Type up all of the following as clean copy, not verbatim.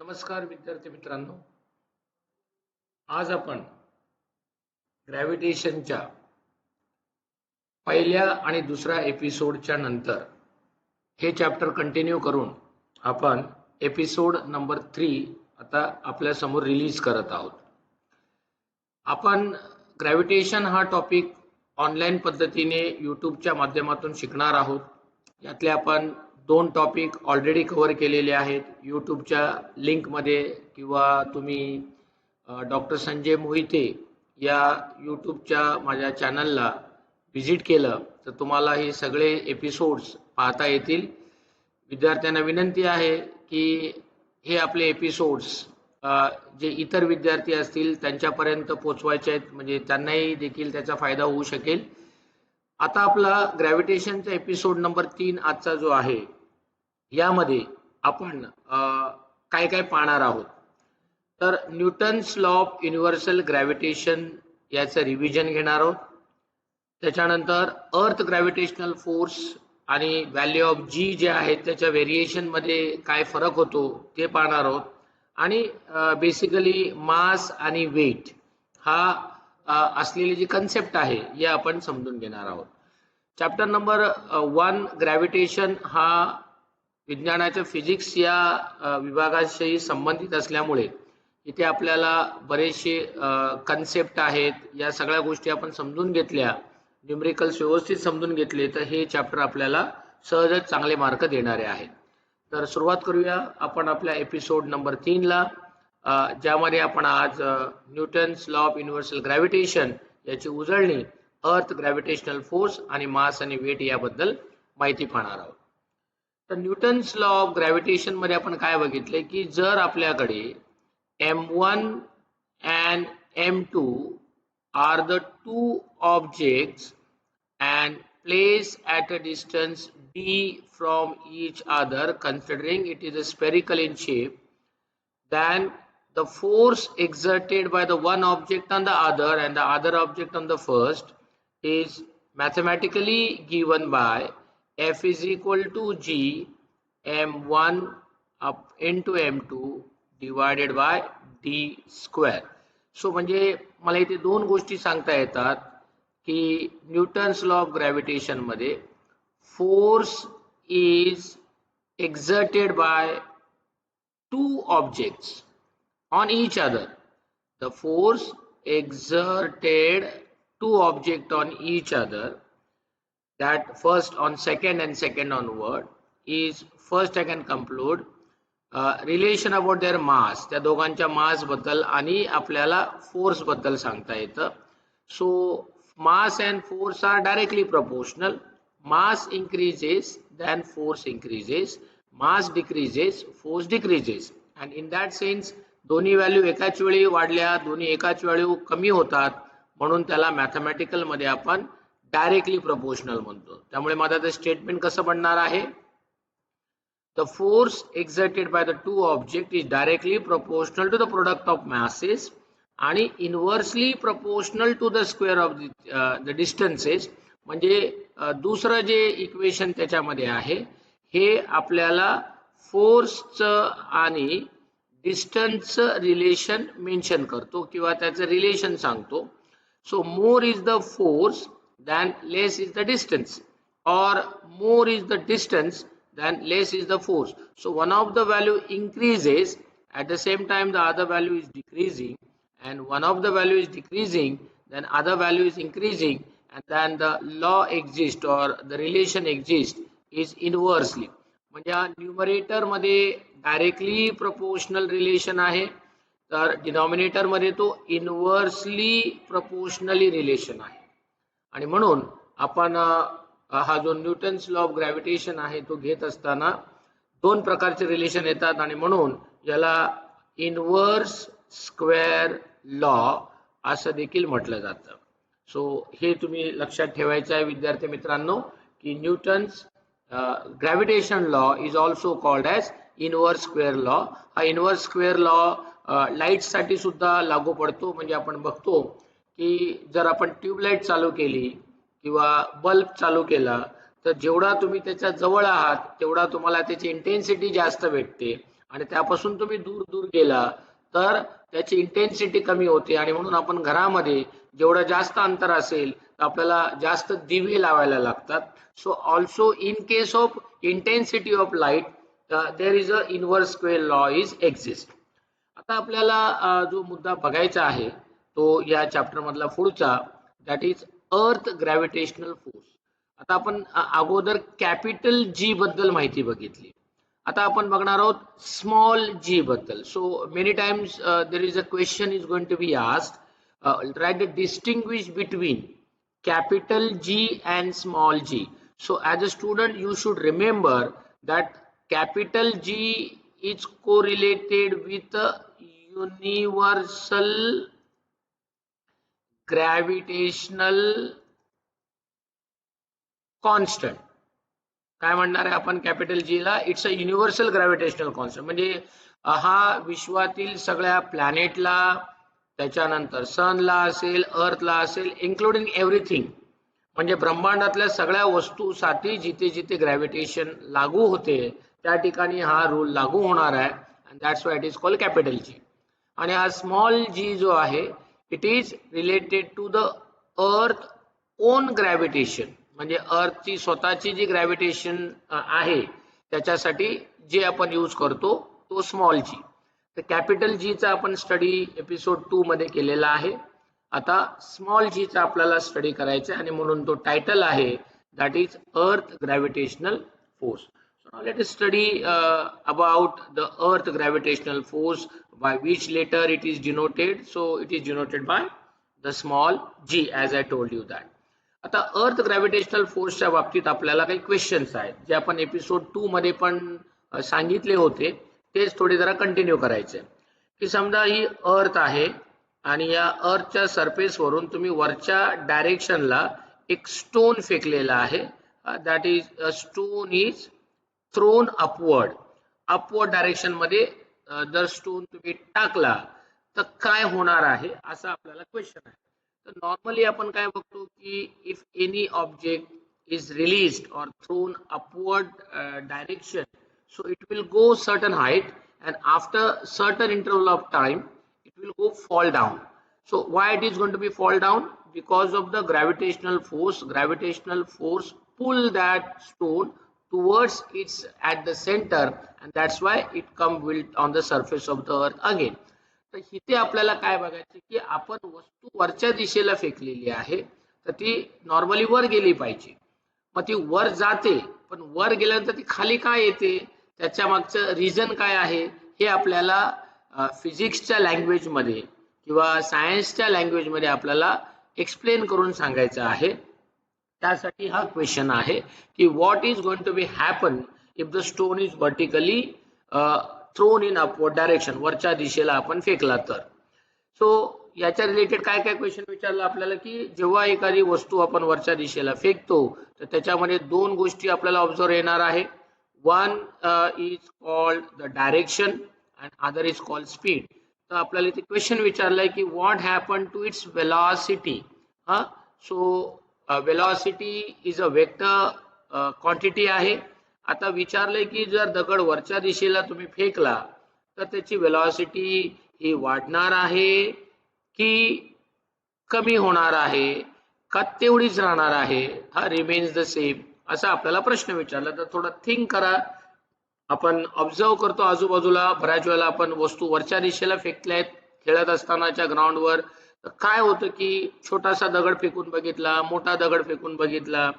नमस्कार विद्यार्थी मित्रांनो, आज आपण ग्रॅव्हिटेशनच्या पहिल्या आणि दुसऱ्या एपिसोडच्या नंतर हे चॅप्टर कंटिन्यू करून आपण एपिसोड नंबर 3 आता आपल्या समोर रिलीज करत आहोत. आपण ग्रॅव्हिटेशन हा टॉपिक ऑनलाईन पद्धतीने यूट्यूबच्या माध्यमातून शिकणार आहोत. यातले आपण 2 टॉपिक ऑलरेडी कव्हर केलेले आहेत. यूट्यूबच्या लिंकमध्ये किंवा तुम्ही डॉक्टर संजय मोहिते या यूट्यूबच्या माझ्या चॅनलला व्हिजिट केलं तर तुम्हाला हे सगळे एपिसोड्स पाहता येतील. विद्यार्थ्यांना विनंती आहे की हे आपले एपिसोड्स जे इतर विद्यार्थी असतील त्यांच्यापर्यंत पोचवायचे आहेत, म्हणजे त्यांनाही देखील त्याचा फायदा होऊ शकेल. आता आपला ग्रॅव्हिटेशनचा एपिसोड नंबर 3 आजचा जो आहे, यामध्ये आपण काय काय पाहणार आहोत. तर Newton's law of universal gravitation याचं रिव्हिजन घेणार आहोत. त्याच्यानंतर अर्थ ग्रॅव्हिटेशनल फोर्स आणि व्हॅल्यू ऑफ जी जे आहेत त्याच्या व्हेरिएशनमध्ये काय फरक होतो ते पाहणार आहोत. आणि बेसिकली मास आणि वेट हा असलेली जी कन्सेप्ट आहे हे आपण समजून घेणार आहोत. चॅप्टर नंबर 1 ग्रॅव्हिटेशन हा विज्ञानाच्या फिजिक्स या विभागाशी संबंधित असल्यामुळे इथे आपल्याला बरेचसे कन्सेप्ट आहेत. या सगळ्या गोष्टी आपण समजून घेतल्या, न्यूमेरिकल्स व्यवस्थित समजून घेतले तर हे चॅप्टर आपल्याला सहजच चांगले मार्क देणारे आहेत. तर सुरुवात करूया आपण आपल्या एपिसोड नंबर 3 ला, ज्यामध्ये आपण आज Newton's law of universal gravitation याची उजळणी, अर्थ ग्रॅव्हिटेशनल फोर्स आणि मास आणि वेट याबद्दल माहिती पाहणार आहोत. तर न्यूटन्स लॉ ऑफ ग्रॅव्हिटेशन मध्ये आपण काय बघितले की जर आपल्याकडे m1 and m2 are the two objects and placed at a distance d from each other, considering it is a spherical in shape, then the force exerted by the one object on the other and the other object on the first is mathematically given by F is equal to G m1 up into m2 divided by d square. So म्हणजे मला इथे 2 गोष्टी सांगता येतात की Newton's law of gravitation मध्ये force is exerted by two objects on each other. The force exerted two objects on each other, that first on second and second onward, is first I can conclude relation about there mass, त्या दोघांच्या मास बद्दल आणि आपल्याला force बद्दल सांगता येतं. So mass and force are directly proportional. Mass increases then force increases, mass decreases, force decreases, and in that sense दोन्ही value एकाच वेळी वाढल्या, दोन्ही एकाच वेळी कमी होतात, म्हणून त्याला मॅथमॅटिकल मध्ये आपण डायरेक्टली प्रपोर्शनल म्हणतो. त्यामुळे माझं ते स्टेटमेंट कसं बनणार आहे, the force exerted by the two objects is directly proportional to the product of masses आणि inversely proportional to the square of the distances. म्हणजे दुसरं जे इक्वेशन त्याच्यामध्ये आहे हे आपल्याला फोर्सचं आणि डिस्टन्सचं रिलेशन मेन्शन करतो किंवा त्याचं रिलेशन सांगतो. So more is the force than less is the distance, or more is the distance then less is the force. So one of the value increases, at the same time the other value is decreasing, and one of the value is decreasing then other value is increasing, and then the law exists or the relation exists is inversely. म्हणजे numerator मध्ये directly proportional relation आहे, तर denominator मध्ये तो inversely proportionally relation आहे. आणि म्हणून आपण हा जो न्यूटन्स लॉ ऑफ ग्रॅव्हिटेशन आहे तो घेत असताना 2 प्रकारचे रिलेशन येतात आणि म्हणून याला इनव्हर्स स्क्वेअर लॉ असं देखील म्हटलं जातं. सो हे तुम्ही लक्षात ठेवायचं आहे विद्यार्थी मित्रांनो की Newton's gravitation law is also called as inverse square law. हा इनव्हर्स स्क्वेअर लॉ लाईटसाठी सुद्धा लागू पडतो. म्हणजे आपण बघतो की जर आपण ट्यूबलाईट चालू केली किंवा बल्ब चालू केला तर जेवढा तुम्ही त्याच्या जवळ आहात तेवढा तुम्हाला त्याची इंटेन्सिटी जास्त भेटते आणि त्यापासून तुम्ही दूर दूर गेला तर त्याची इंटेन्सिटी कमी होते आणि म्हणून आपण घरामध्ये जेवढं जास्त अंतर असेल तर आपल्याला जास्त दिवे लावायला लागतात. So also in case of intensity of light there is a inverse square law is exist. आता आपल्याला जो मुद्दा बघायचा आहे तो या चॅप्टर मधला पुढचा, that is earth gravitational force. आता आपण अगोदर कॅपिटल जी बद्दल माहिती बघितली. आता आपण बघणार आहोत स्मॉल जी बद्दल. So many times there is a question is going to be asked, try to distinguish between capital G and small g. So as a student you should remember that capital G is correlated with a universal gravitational constant. काय म्हणणार आहे आपण capital G ला? It's a universal gravitational constant. म्हणजे हा विश्वातील सगळ्या प्लॅनेटला, त्याच्यानंतर सनला असेल, अर्थला असेल, इन्क्लुडिंग एव्हरीथिंग, म्हणजे ब्रह्मांडातल्या सगळ्या वस्तूसाठी जिथे जिथे ग्रॅव्हिटेशन लागू होते त्या ठिकाणी हा रूल लागू होणार आहे. And that's why it is called capital G. आणि हा स्मॉल जी जो आहे it is related to the earth own gravitation. म्हणजे अर्थची स्वतःची जी ग्रॅव्हिटेशन आहे त्याच्यासाठी जे आपण यूज करतो तो स्मॉल जी. तर कॅपिटल जी चा आपण स्टडी एपिसोड 2 मध्ये केलेला आहे. आता स्मॉल जी चा आपल्याला स्टडी करायचा आहे आणि म्हणून तो टायटल आहे that is earth gravitational force. So now let us study about the earth gravitational force, by which letter it is denoted. So it is denoted by the small g as I told you that. आता अर्थ gravitational फोर्सच्या बाबतीत आपल्याला काही questions आहेत जे आपण episode 2 मध्ये पण सांगितले होते, तेच थोडे जरा कंटिन्यू करायचे. की समजा ही अर्थ आहे आणि या अर्थच्या सरफेस वरून तुम्ही वरच्या डायरेक्शनला एक स्टोन फेकलेला आहे. That is a stone is throne upward. Upward direction मध्ये जर स्टोन तुम्ही टाकला तर काय होणार आहे असा आपल्याला क्वेश्चन आहे. तर नॉर्मली आपण काय बघतो की if any object is released or thrown upward direction, so it will go certain height and after certain interval of time it will go fall down. So why it is going to be fall down? Because of the gravitational force. Gravitational force pull that stone towards its at the center and that's why it come built on the surface of the earth again. तर इथे आपल्याला काय बघायचं की आपण वस्तू वरच्या दिशेला फेकलेली आहे तर ती नॉर्मली वर गेली पाहिजे. मग ती वर जाते पण वर गेल्यानंतर ती खाली काय येते त्याच्या मागचं रिझन काय आहे हे आपल्याला फिजिक्सच्या लँग्वेज मध्ये किंवा सायन्सच्या लँग्वेज मध्ये आपल्याला एक्सप्लेन करून सांगायचं आहे. त्यासाठी हा क्वेश्चन आहे की what is going to be happen if the stone is vertically thrown in upward direction. वरच्या दिशेला आपण फेकला तर. सो याच्या रिलेटेड काय काय क्वेश्चन विचारला आपल्याला की जेव्हा एखादी वस्तू आपण वरच्या दिशेला फेकतो तर त्याच्यामध्ये दोन गोष्टी आपल्याला ऑब्झर्व येणार आहे. One is called the direction and other is called speed. तर आपल्याला इथे क्वेश्चन विचारलाय की what happen to its velocity. So velocity is a vector quantity आहे. आता विचारलंय की जर दगड वरच्या दिशेला तुम्ही फेकला तर त्याची वेलॉसिटी ही वाढणार आहे की कमी होणार आहे का तेवढीच राहणार आहे, हा रिमेन्स द सेम, असा आपल्याला प्रश्न विचारला. तर थोडं थिंक करा. आपण ऑब्झर्व करतो आजूबाजूला बऱ्याच वेळेला आपण वस्तू वरच्या दिशेला फेकल्यात खेळत असतानाच्या ग्राउंडवर. तर काय होतं की छोटासा दगड फेकून बघितला, मोठा दगड फेकून बघितला,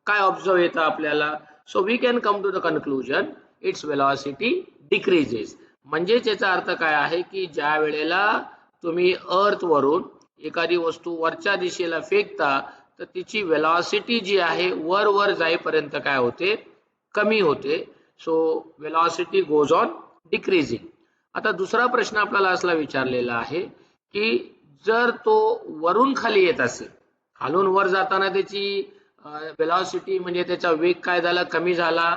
काय ऑब्झर्व येतं आपल्याला. So we can come to the conclusion its velocity decreases. म्हणजे याचा अर्थ काय आहे की ज्या वेळेला तुम्ही अर्थ वरून एखादी वस्तू वरच्या दिशेला फेकता तर तिची वेलॉसिटी जी आहे वर वर जाईपर्यंत काय होते, कमी होते. So velocity goes on decreasing. आता दुसरा प्रश्न आपल्याला असला विचारलेला आहे की जर तो वरून खाली येत असेल, खालून वर जाताना त्याची वेलॉसिटी म्हणजे त्याचा वेग काय झाला, कमी झाला,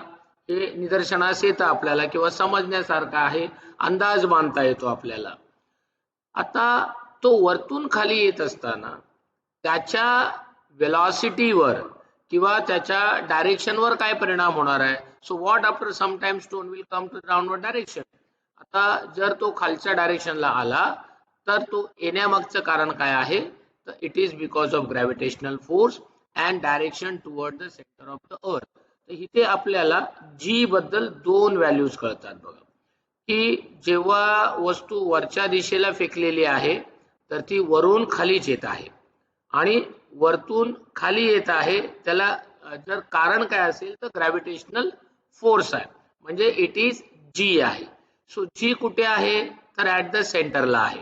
हे निदर्शनास येतं आपल्याला किंवा समजण्यासारखं आहे, अंदाज बांधता येतो आपल्याला. आता तो वरतून खाली येत असताना त्याच्या वेलॉसिटीवर किंवा त्याच्या डायरेक्शनवर काय परिणाम होणार आहे. So what after some time stone will come to downward direction. आता जर तो खालच्या डायरेक्शनला आला तर तो येण्यामागचं कारण काय आहे, तर it is because of gravitational force and direction toward the centre of the अर्थ. तर इथे आपल्याला जी बद्दल दोन व्हॅल्यूज कळतात बघा, की जेव्हा वस्तू वरच्या दिशेला फेकलेली आहे तर ती वरून खालीच येत आहे आणि वरतून खाली येत आहे, त्याला जर कारण काय असेल तर ग्रॅव्हिटेशनल फोर्स आहे, म्हणजे इट इज जी आहे. सो जी कुठे आहे, तर ऍट द सेंटरला आहे.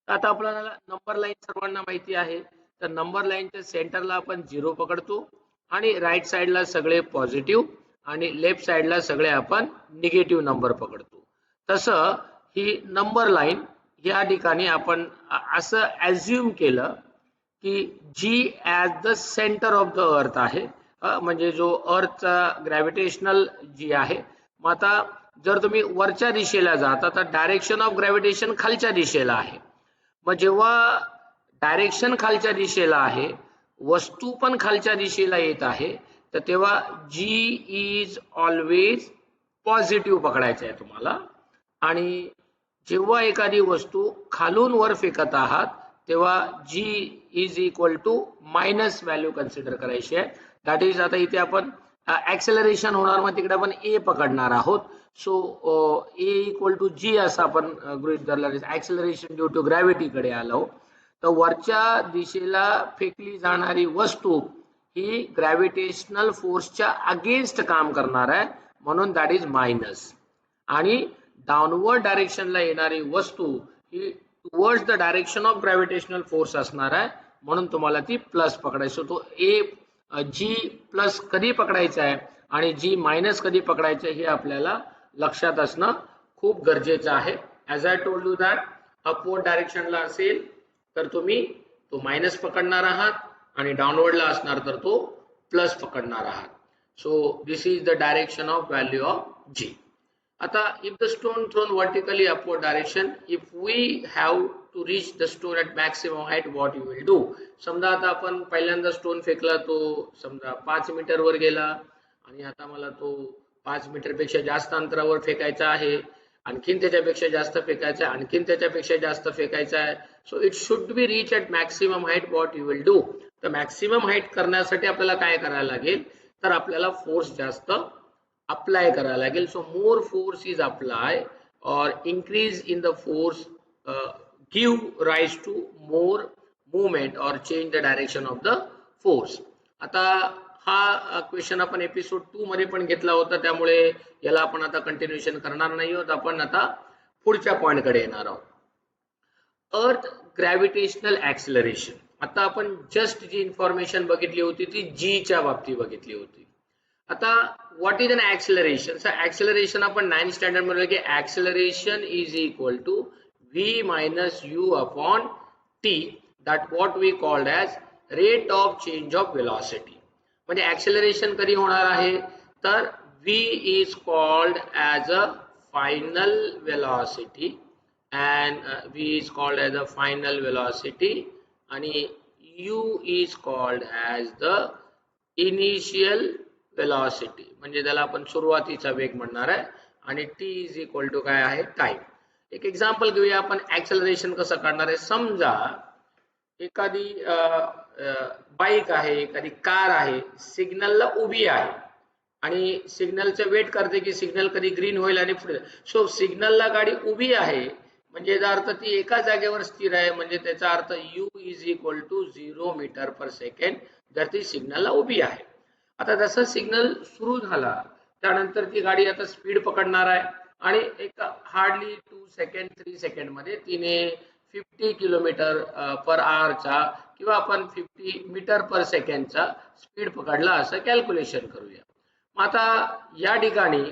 आता आपल्याला नंबर लाईन सर्वांना माहिती आहे, तर नंबर लाईनच्या सेंटरला आपण 0 पकडतो आणि राईट साईडला सगळे पॉझिटिव्ह आणि लेफ्ट साईडला सगळे आपण निगेटिव्ह नंबर पकडतो. तसं ही नंबर लाईन या ठिकाणी आपण असं ॲज्युम केलं की G at the centre of the earth आहे, म्हणजे जो अर्थचा ग्रॅव्हिटेशनल जी आहे. मग आता जर तुम्ही वरच्या दिशेला जाता तर डायरेक्शन ऑफ ग्रॅव्हिटेशन खालच्या दिशेला आहे. मग जेव्हा डायरेक्शन खालच्या दिशेला आहे, वस्तू पण खालच्या दिशेला येत आहे, तर तेव्हा जी इज ऑलवेज पॉझिटिव्ह पकडायचं आहे तुम्हाला. आणि जेव्हा एखादी वस्तू खालून वर फेकत आहात तेव्हा G is equal to minus value consider करायची आहे. दॅट इज, आता इथे आपण ऍक्सेलरेशन होणार, मग तिकडे आपण ए पकडणार आहोत. सो ए इक्वल टू जी असं आपण गृहीत धरलं, ऍक्सेलरेशन ड्यू टू ग्रॅव्हिटीकडे आलो. तर वरच्या दिशेला फेकली जाणारी वस्तू ही ग्रॅव्हिटेशनल फोर्सच्या अगेन्स्ट काम करणार आहे, म्हणून दॅट इज मायनस. आणि डाऊनवर्ड डायरेक्शनला येणारी वस्तू ही towards the direction of gravitational force असणार आहे, म्हणून तुम्हाला ती प्लस पकडायची. तो ए जी प्लस कधी पकडायचा आहे आणि जी मायनस कधी पकडायचं हे आपल्याला लक्षात असणं खूप गरजेचं आहे. As I told you that upward डायरेक्शनला असेल तर तुम्ही तो मायनस पकडणार आहात आणि डाऊनवर्डला असणार तर तो प्लस पकडणार आहात. So this is the direction of value of G. आता if the stone thrown vertically upward direction, if we have to reach the stone at maximum height, what you will do? समजा आता आपण पहिल्यांदा stone फेकला, तो समजा 5 metre वर गेला आणि आता मला तो 5 मीटर पेक्षा जास्त अंतरावर फेकायचा आहे, आणखीन त्याच्यापेक्षा जास्त फेकायचा आहे, आणखीन त्याच्यापेक्षा जास्त फेकायचा आहे. So it should be reach at maximum height, what you will do? तर मॅक्सिमम हाईट करण्यासाठी आपल्याला काय करायला लागेल, तर आपल्याला फोर्स जास्त अप्लाय करायला लागेल. So more force is apply or increase in the force give rise to more movement or change the direction of the force. आता हा क्वेश्चन आपण एपिसोड 2 मध्ये पण घेतला होता, त्यामुळे याला आपण आता कंटिन्यूएशन करणार नाही आहोत. आपण आता पुढच्या पॉइंट कडे येणार आहोत. अर्थ ग्रॅव्हिटेशनल ऍक्सिलरेशन. आता आपण जस्ट जी इन्फॉर्मेशन बघितली होती ती जी च्या बाबतीत बघितली होती. आता what is an acceleration? Sir acceleration आपण 9th स्टँडर्ड मध्ये की acceleration is equal to v minus u upon t, that what we called as rate of change of velocity. म्हणजे ऍक्सिलरेशन कधी होणार आहे, तर v is called as a final velocity and v is called as the final velocity आणि u is called as the initial velocity, म्हणजे त्याला आपण सुरुवातीचा वेग म्हणणार आहे. आणि t is equal to काय आहे, टाइम. एक एक्झाम्पल घेऊया आपण ऍक्सेलरेशन कसं काढणार आहे. समजा एखादी बाईक आहे, एखादी कार आहे, सिग्नलला उभी आहे आणि सिग्नलचं वेट करते की सिग्नल कधी ग्रीन होईल आणि पुढे. सो सिग्नलला गाडी उभी आहे म्हणजे याचा अर्थ ती एका जागेवर स्थिर आहे, म्हणजे त्याचा अर्थ u is equal to 0 metre per second जर ती सिग्नलला उभी आहे. आता जसं सिग्नल सुरू झाला त्यानंतर ती गाडी आता स्पीड पकडणार आहे आणि एक हार्डली 2 सेकंड 3 सेकंड मध्ये तिने 50 किलोमीटर पर आवरचा किंवा आपण 50 मीटर पर सेकंडचा स्पीड पकडला असं कॅल्क्युलेशन करूया. मग आता या ठिकाणी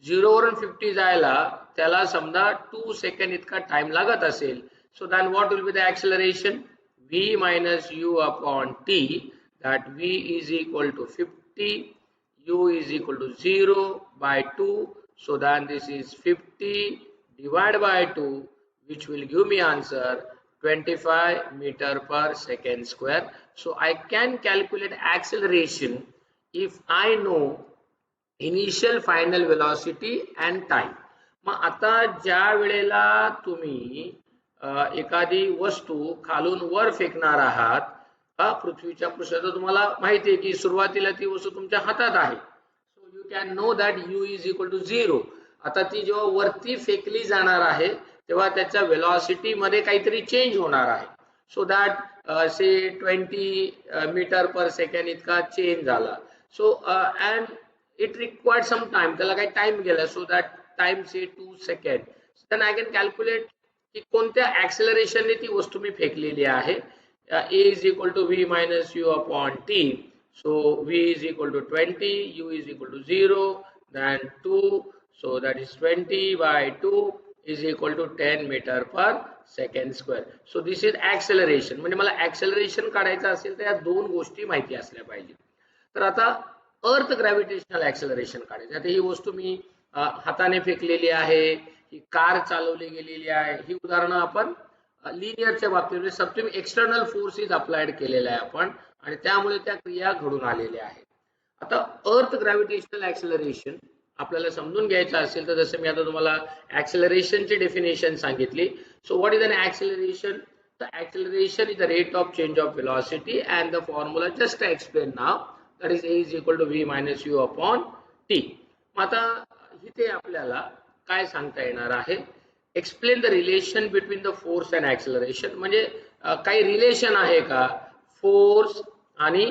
0 वरून 50 जायला त्याला समजा 2 सेकंड इतका टाइम लागत असेल. So then what will be the acceleration? v minus u upon t, that v is equal to 50, u is equal to 0 by 2. So then this is 50 divided by 2, which will give me answer 25 meter per second square. So I can calculate acceleration if I know initial final velocity and time. मग आता ज्या वेळेला तुम्ही एखादी वस्तू खालून वर फेकणार आहात पृथ्वीच्या पृष्ठावर, तुम्हाला माहिती आहे की सुरुवातीला ती वस्तू तुमच्या हातात आहे. So you can know that u is equal to 0. आता ती जेव्हा वरती फेकली जाणार आहे तेव्हा त्याच्या वेलॉसिटी मध्ये काहीतरी चेंज होणार आहे. So that say 20 metre per second इतका चेंज झाला. So and it required some time, त्याला काही टाइम गेला. So that time say 2 second. Then I can calculate की कोणत्या ऍक्सेलरेशनने ती वस्तू मी फेकलेली आहे. a is equal to v minus u upon t. So v is equal to 20, u is equal to 0, then 2. So that is 20 by 2 is equal to 10 meter per second square. So this is acceleration. म्हणजे मला acceleration काढायचं असेल तर या दोन गोष्टी माहिती असल्या पाहिजे. तर आता अर्थ ग्रॅव्हिटेशनल ऍक्सेलरेशन काढायचं. आता ही वस्तू मी हाताने फेकलेली आहे, ही कार चालवली गेलेली आहे. ही उदाहरणं आपण लिनियरच्या बाबतीत सबस्ट्रीम एक्सटर्नल फोर्सेस अप्लाइड केलेल्या आहे आपण, आणि त्यामुळे त्या क्रिया घडून आलेल्या आहेत. आता अर्थ ग्रॅव्हिटेशनल ऍक्सेलरेशन आपल्याला समजून घ्यायचं असेल तर जसं मी आता तुम्हाला ऍक्सेलरेशनची डेफिनेशन सांगितली. So what is an acceleration? The acceleration is the rate of change of velocity and the formula just explain now, that is a is equal to v minus u upon t. आता इथे आपल्याला काय सांगता येणार आहे? Explain the relation between the force and acceleration. म्हणजे काही relation आहे का फोर्स आणि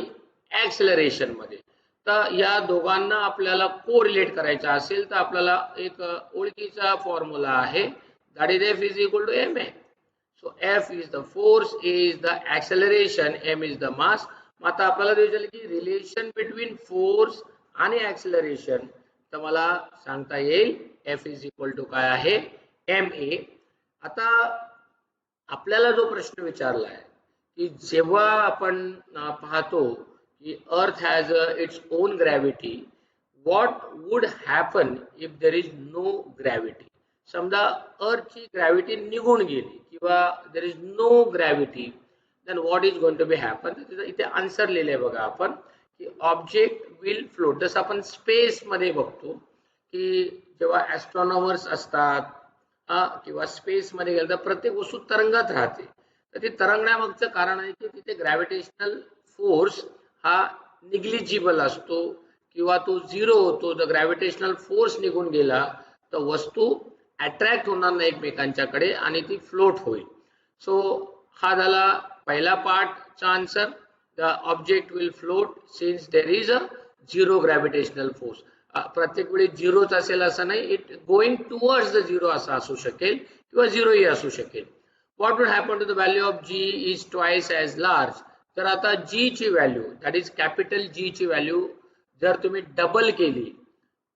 ऍक्सेलरेशन मध्ये? तर या दोघांना आपल्याला कोरिलेट करायचं असेल तर आपल्याला एक ओळखीचा फॉर्म्युला आहे, that is F is equal to ma. So F is the force, a is the acceleration, m is the mass. आता आपल्याला दिसेल की रिलेशन बिटवीन फोर्स आणि ऍक्सेलरेशन, तर मला सांगता येईल F इज इक्वल टू काय आहे? ma. आता आपल्याला जो प्रश्न विचारला आहे की जेव्हा आपण पाहतो की earth has its own gravity, what would happen if there is no gravity? समजा अर्थची ग्रॅव्हिटी निघून गेली किंवा there is no gravity, then what is going to be happen? इथे आन्सर लिहिले बघा आपण की ऑब्जेक्ट विल फ्लोट. जसं आपण स्पेस मध्ये बघतो की जेव्हा ॲस्ट्रॉनॉमर्स असतात किंवा स्पेस मध्ये गेलं तर प्रत्येक वस्तू तरंगत राहते. तर ती तरंगण्यामागचं कारण आहे की तिथे ग्रॅव्हिटेशनल फोर्स हा निग्लिजिबल असतो किंवा तो 0 होतो. जर ग्रॅव्हिटेशनल फोर्स निघून गेला तर वस्तू अट्रॅक्ट होणार नाही एकमेकांच्याकडे आणि ती फ्लोट होईल. सो हा झाला पहिला पार्टचा answer. The object will float since there is a 0 gravitational force. प्रत्येक वेळी 0च असेल असं नाही, इट गोइंग टुवर्ड्स द 0 असं असू शकेल किंवा 0 ही असू शकेल. What would happen to the value of g is twice as large? तर आता g ची value, that is capital G ची व्हॅल्यू जर तुम्ही डबल केली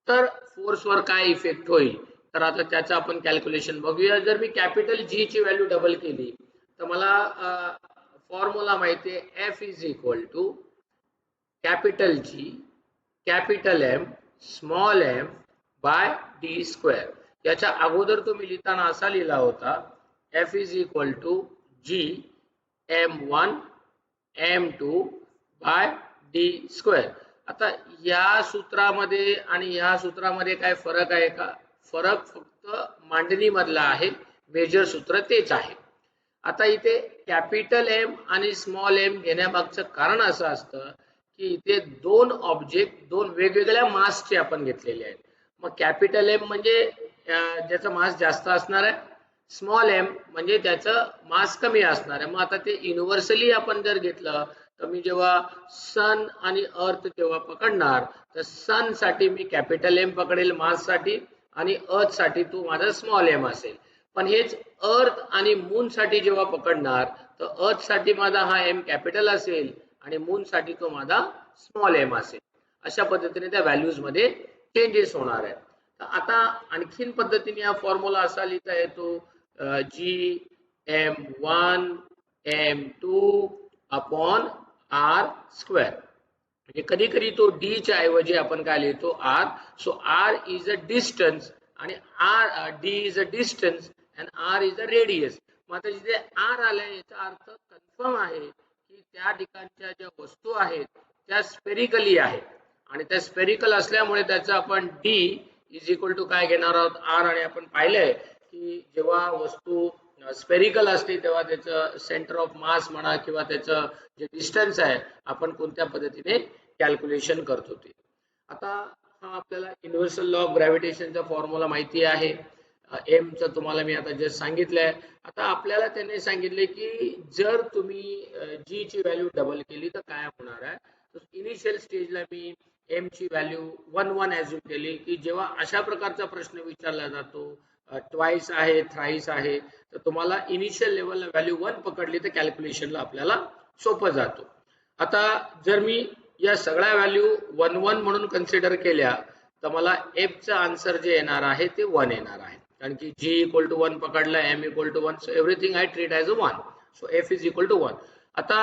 तर फोर्सवर काय इफेक्ट होईल? तर आता त्याचं आपण कॅल्क्युलेशन बघूया. जर मी कॅपिटल G ची व्हॅल्यू डबल केली तर मला फॉर्म्युला माहिती आहे, F is equal to capital G capital M small m by d square. याच्या अगोदर तुम्ही लिहिताना असा लिहिला होता, F is equal to G m1 m2 by d square. आता या सूत्रामध्ये आणि या सूत्रामध्ये काय फरक आहे का? फरक फक्त मांडणी मधला आहे, मेजर सूत्र तेच आहे. आता इथे कॅपिटल M आणि स्मॉल m घेण्यामागचं कारण असं असतं की इथे दोन ऑब्जेक्ट दोन वेगवेगळ्या मासचे आपण घेतलेले आहेत. मग कॅपिटल M म्हणजे ज्याचं मास जास्त असणार आहे, स्मॉल m म्हणजे त्याचं मास कमी असणार आहे. मग आता ते युनिव्हर्सली आपण जर घेतलं तर मी जेव्हा सन आणि अर्थ जेव्हा पकडणार तर सन साठी मी कॅपिटल M पकडेल मास साठी आणि अर्थ साठी तो माझा स्मॉल m असेल. पण हेच अर्थ आणि मून साठी जेव्हा पकडणार तर अर्थ साठी माझा हा m कॅपिटल असेल आणि मून साठी तो माझा स्मॉल m असेल. अशा पद्धतीने त्या व्हॅल्यूज मध्ये चेंजेस होणार आहेत. आता आणखीन पद्धतीने हा फॉर्म्युला असा लिहिता येतो, G m1 m2 upon r square. म्हणजे कधी कधी तो d च्या ऐवजी आपण काय लिहितो r. So r is a distance आणि d is a distance and r is a radius. मग आता जिथे r आलाय याचा अर्थ कन्फर्म आहे की त्या ठिकाणच्या ज्या वस्तू आहेत त्या स्फेरिकली आहेत आणि त्या स्फेरिकल असल्यामुळे त्याचा आपण d इज इक्वल टू काय घेणार आहोत आर, आणि आपण पाहिलंय की जेव्हा वस्तू स्पेरिकल असते तेव्हा त्याचं सेंटर ऑफ मास म्हणा किंवा त्याचं जे डिस्टन्स आहे आपण कोणत्या पद्धतीने कॅल्क्युलेशन करतो ते. आता हा आपल्याला युनिव्हर्सल लॉ ऑफ ग्रॅव्हिटेशनचा फॉर्म्युला माहिती आहे. एमचं तुम्हाला मी आता जस्ट सांगितलंय. आता आपल्याला त्याने सांगितले की जर तुम्ही जी ची व्हॅल्यू डबल केली तर काय होणार आहे. इनिशियल स्टेजला मी एम ची व्हॅल्यू 1 ॲज्युम केली की जेव्हा अशा प्रकारचा प्रश्न विचारला जातो ट्वाइस आहे थ्राइस आहे तर तुम्हाला इनिशियल लेवलला व्हॅल्यू 1 पकडली तर कॅल्क्युलेशनला आपल्याला सोपं जातो. आता जर मी या सगळ्या व्हॅल्यू 1 म्हणून कन्सिडर केल्या तर मला एफ चा आन्सर जे येणार आहे ते 1 येणार आहे, कारण की g इक्वल टू 1 पकडला, m equal to 1, so everything I treat as a 1, so f is equal to 1. आता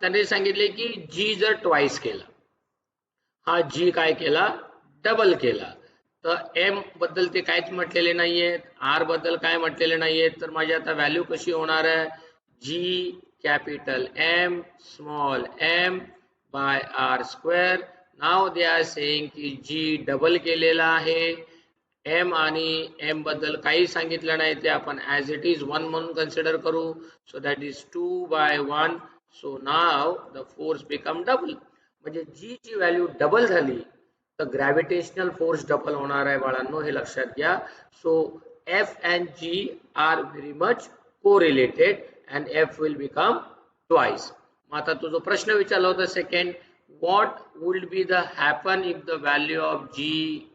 त्याने सांगितले की g जर ट्वाइस केला, हा g काय केला डबल केला, तर m बद्दल ते काहीच म्हटलेले नाहीये, r बद्दल काय म्हटलेले नाहीये, तर माझी आता व्हॅल्यू कशी होणार आहे g capital M small m by r square. Now they are saying की g डबल केलेला आहे, m आणि m बद्दल काही सांगितलं नाही, ते आपण ॲज इट इज 1 म्हणून कन्सिडर करू. So that is 2/1. So now the force become double. म्हणजे जी ची व्हॅल्यू डबल झाली तर ग्रॅव्हिटेशनल फोर्स डबल होणार आहे बाळांनो, हे लक्षात घ्या. So F and G are very much correlated and F will become twice. मग आता तो जो प्रश्न विचारला होता second, what would be the happen if the value of G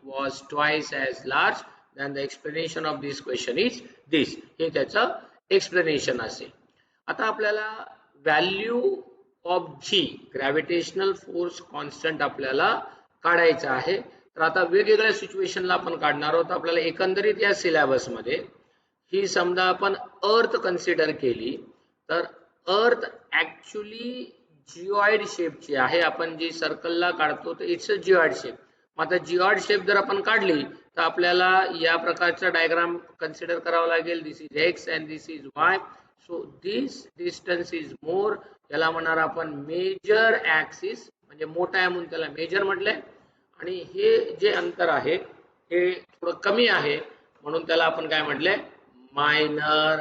was twice as large, then the explanation of this question is this. हे त्याचं explanation असेल. आता आपल्याला value of G gravitational force constant आपल्याला काढायचा आहे. तर आता वेगवेगळ्या सिच्युएशनला आपण काढणार आहोत. आपल्याला एकंदरीत या सिलेबस मध्ये ही समजा आपण अर्थ कन्सिडर केली तर अर्थ ऍक्च्युली जिऑइड शेपची आहे. आपण जी सर्कलला काढतो तर इट्स अ जिऑइड शेप. मग आता जिऑइड शेप जर आपण काढली तर आपल्याला या प्रकारचा डायग्राम कन्सिडर करावा लागेल. This is X and this is Y. So this distance is more, याला म्हणणार आपण मेजर ऍक्सिस, म्हणजे मोठा आहे म्हणून त्याला मेजर म्हटलंय, आणि हे जे अंतर आहे हे थोडं कमी आहे म्हणून त्याला आपण काय म्हटलंय मायनर.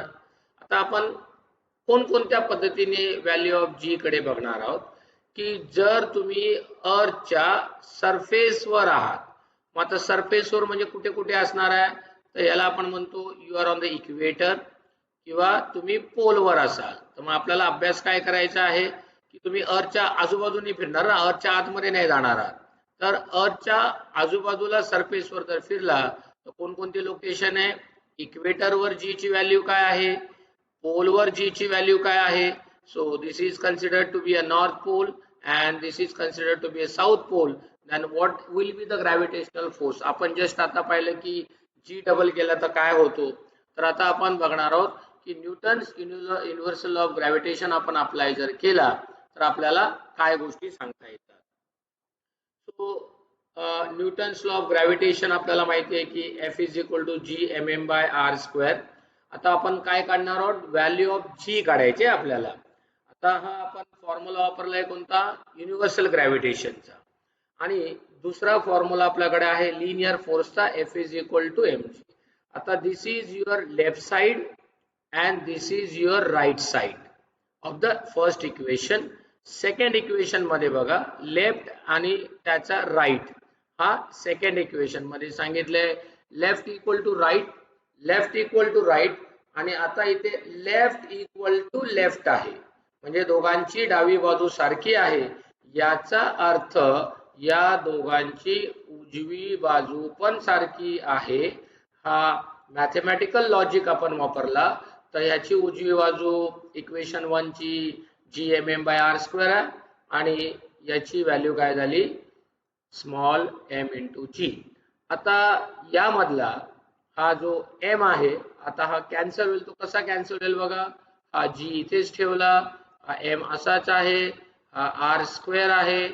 आता आपण कोणकोणत्या पद्धतीने व्हॅल्यू ऑफ जी कडे बघणार आहोत की जर तुम्ही अर्थच्या सरफेसवर आहात, मग आता सरफेसवर म्हणजे कुठे कुठे असणार आहे, तर याला आपण म्हणतो you are on the equator, किंवा तुम्ही पोलवर असाल तर मग आपल्याला अभ्यास काय करायचा आहे की तुम्ही अर्थच्या आजूबाजूने फिरणार, अर्थच्या आतमध्ये नाही जाणार आहात. तर अर्थच्या आजूबाजूला सरफेसवर जर फिरला तर कोणकोणती लोकेशन आहे, इक्वेटरवर जी ची व्हॅल्यू काय आहे, पोलवर जी ची व्हॅल्यू काय आहे. So this is considered to be a north pole and this is considered to be a south pole. Then what will be the gravitational force. आपण जस्ट आता पाहिलं की जी डबल केला तर काय होतो, तर आता आपण बघणार आहोत की Newton's universal law of gravitation आपण अप्लाय जर केला तर आपल्याला काय गोष्टी सांगता येतात. So Newton's law of gravitation आपल्याला माहिती आहे की F is equal to G M m by r square. आता आपण काय काढणार आहोत, व्हॅल्यू ऑफ जी काढायचे आपल्याला. आता हा आपण फॉर्म्युला वापरलाय कोणता, युनिव्हर्सल ग्रॅव्हिटेशनचा, आणि दुसरा फॉर्म्युला आपल्याकडे आहे लिनियर फोर्सचा, F is equal to M G. आता this is your left side and this is your right side of the first equation. Second equation मध्ये बघा लेफ्ट आणि त्याचा राईट, हा सेकंड इक्वेशन मध्ये सांगितलंय left equal to right, left equal to right, आणि आता इथे लेफ्ट इक्वल टू लेफ्ट आहे, म्हणजे दोघांची डावी बाजू सारखी आहे. याचा अर्थ या दोघांची उजवी बाजू पण सारखी आहे. हा मॅथमॅटिकल लॉजिक आपण वापरला तर याची उजवी बाजू इक्वेशन 1 ची G M m by r square आहे, आणि याची व्हॅल्यू काय झाली स्मॉल एम इंटू जी. आता यामधला हा जो एम आहे आता हा कॅन्सल होईल. तो कसा कॅन्सल होईल बघा, हा जी इथेच ठेवला, हा एम असाच आहे, हा आर स्क्वेअर आहे,